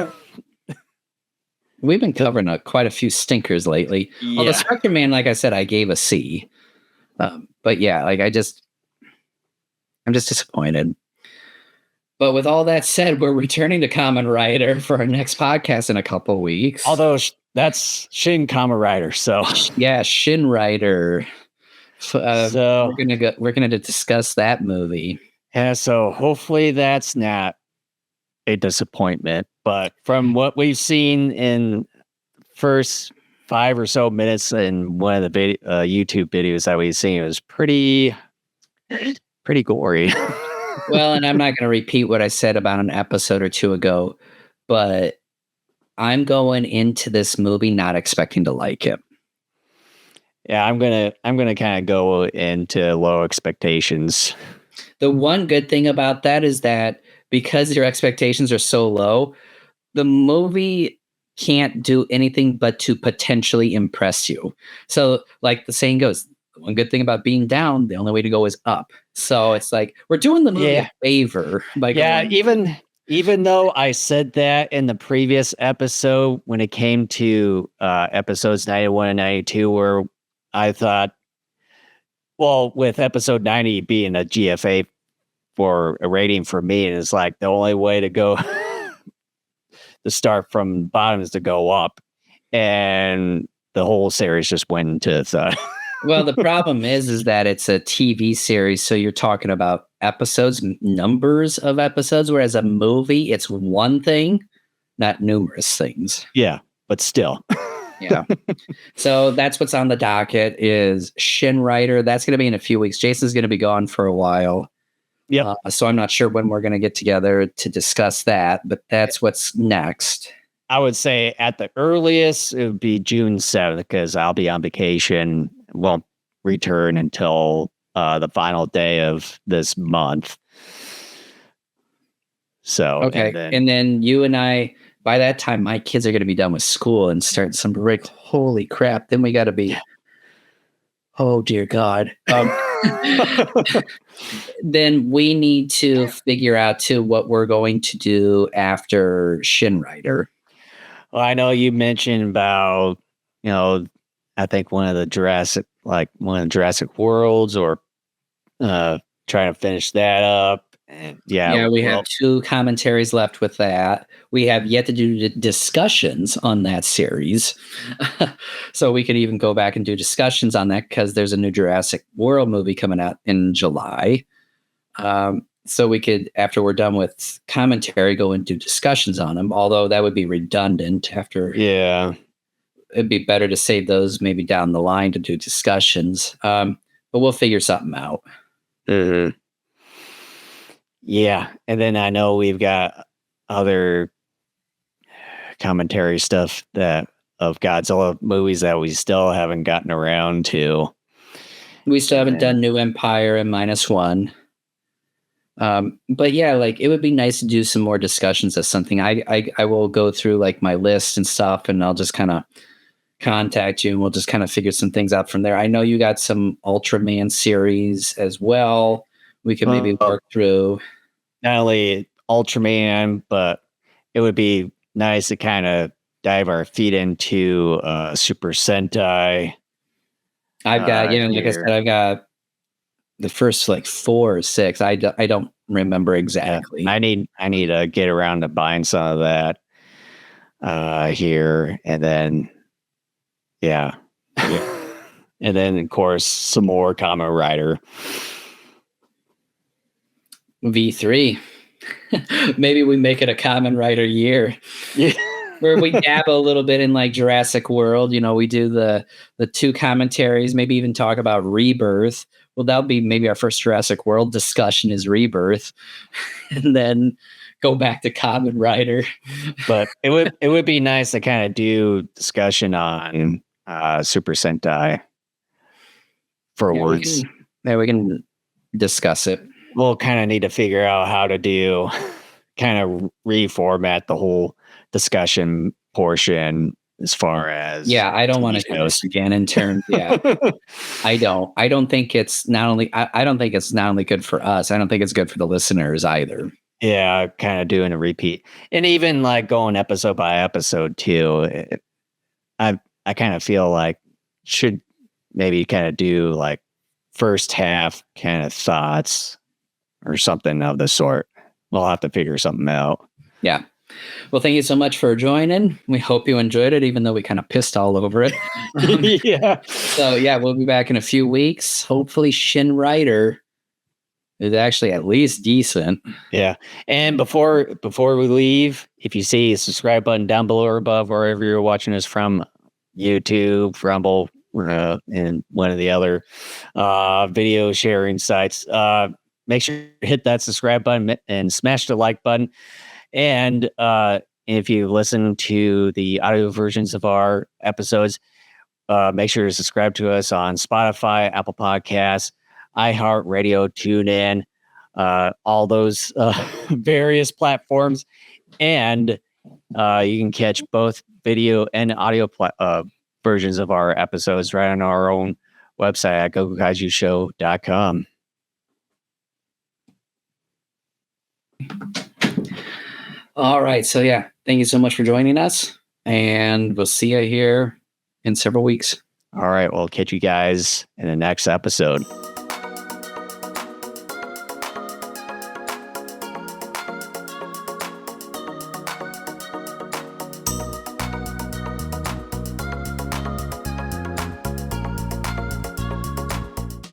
We've been covering quite a few stinkers lately. Well, the Yeah. Spectre Man, like I said, I gave a C. But yeah, like I'm just disappointed. But with all that said, we're returning to Kamen Rider for our next podcast in a couple weeks. Although that's Shin Kamen Rider, so yeah, Shin Rider. So we're gonna discuss that movie. yeah, so hopefully that's not a disappointment. But from what we've seen in first 5 or so minutes in one of the YouTube videos that we've seen, it was pretty gory. Well, and I'm not going to repeat what I said about an episode or two ago, but I'm going into this movie not expecting to like it. Yeah, I'm gonna kind of go into low expectations. The one good thing about that is that because your expectations are so low, the movie can't do anything but to potentially impress you. So, like the saying goes, one good thing about being down, the only way to go is up. So it's like we're doing the movie a favor by going. Even though I said that in the previous episode when it came to episodes 91 and 92, where I thought, well, with episode 90 being a GFA for a rating for me, and it's like the only way to go to start from bottom is to go up, and the whole series just went into the Well, the problem is that it's a TV series, so you're talking about episodes, numbers of episodes, whereas a movie, it's one thing, not numerous things. Yeah, but still. Yeah. So that's what's on the docket is Shin Rider. That's going to be in a few weeks. Jason's going to be gone for a while. Yeah. So I'm not sure when we're going to get together to discuss that, but that's what's next. I would say at the earliest, it would be June 7th because I'll be on vacation. Won't return until the final day of this month. So, okay. And then you and I, by that time, my kids are going to be done with school and start some break. Holy crap. Then we got to be, oh, dear God. Then we need to figure out too what we're going to do after Shin Rider. Well, I know you mentioned about, I think one of the Jurassic Worlds or trying to finish that up. And yeah, we have 2 commentaries left with that. We have yet to do discussions on that series. So we could even go back and do discussions on that because there's a new Jurassic World movie coming out in July. So we could, after we're done with commentary, go and do discussions on them, although that would be redundant after. Yeah. It'd be better to save those maybe down the line to do discussions. But we'll figure something out. Mm-hmm. Yeah. And then I know we've got other commentary stuff of Godzilla movies that we still haven't gotten around to. We still haven't done New Empire and -1. But yeah, like it would be nice to do some more discussions of something. I will go through like my list and stuff, and I'll just kind of contact you and we'll just kind of figure some things out from there. I know you got some Ultraman series as well. We could maybe work through. Not only Ultraman, but it would be nice to kind of dive our feet into Super Sentai. I've got, like I said, I've got the first like 4 or 6. I don't remember exactly. Yeah, I need to get around to buying some of that here, and then yeah. And then of course some more Kamen Rider V3. Maybe we make it a Kamen Rider year. Yeah. Where we dabble a little bit in like Jurassic World. We do the 2 commentaries, maybe even talk about Rebirth, Well, that'll be maybe our first Jurassic World discussion is Rebirth, and then go back to Kamen Rider. But it would be nice to kind of do discussion on Super Sentai for once. We can discuss it. We'll kind of need to figure out how to do kind of reformat the whole discussion portion as far as I don't want to do this again in terms. I don't think it's not only I don't think it's not only good for us, I don't think it's good for the listeners either. Yeah, kind of doing a repeat, and even like going episode by episode too. I kind of feel like should maybe kind of do like first half kind of thoughts or something of the sort. We'll have to figure something out. Yeah. Well, thank you so much for joining. We hope you enjoyed it, even though we kind of pissed all over it. Yeah. So we'll be back in a few weeks. Hopefully Shin Rider is actually at least decent. Yeah. And before we leave, if you see a subscribe button down below or above, wherever you're watching us from, YouTube, Rumble, and one of the other video sharing sites, make sure to hit that subscribe button and smash the like button. And if you listen to the audio versions of our episodes, make sure to subscribe to us on Spotify, Apple Podcasts, iHeartRadio, TuneIn, all those various platforms. And you can catch both video and audio versions of our episodes right on our own website at gogokaijushow.com. All right. So, thank you so much for joining us. And we'll see you here in several weeks. All right. We'll catch you guys in the next episode.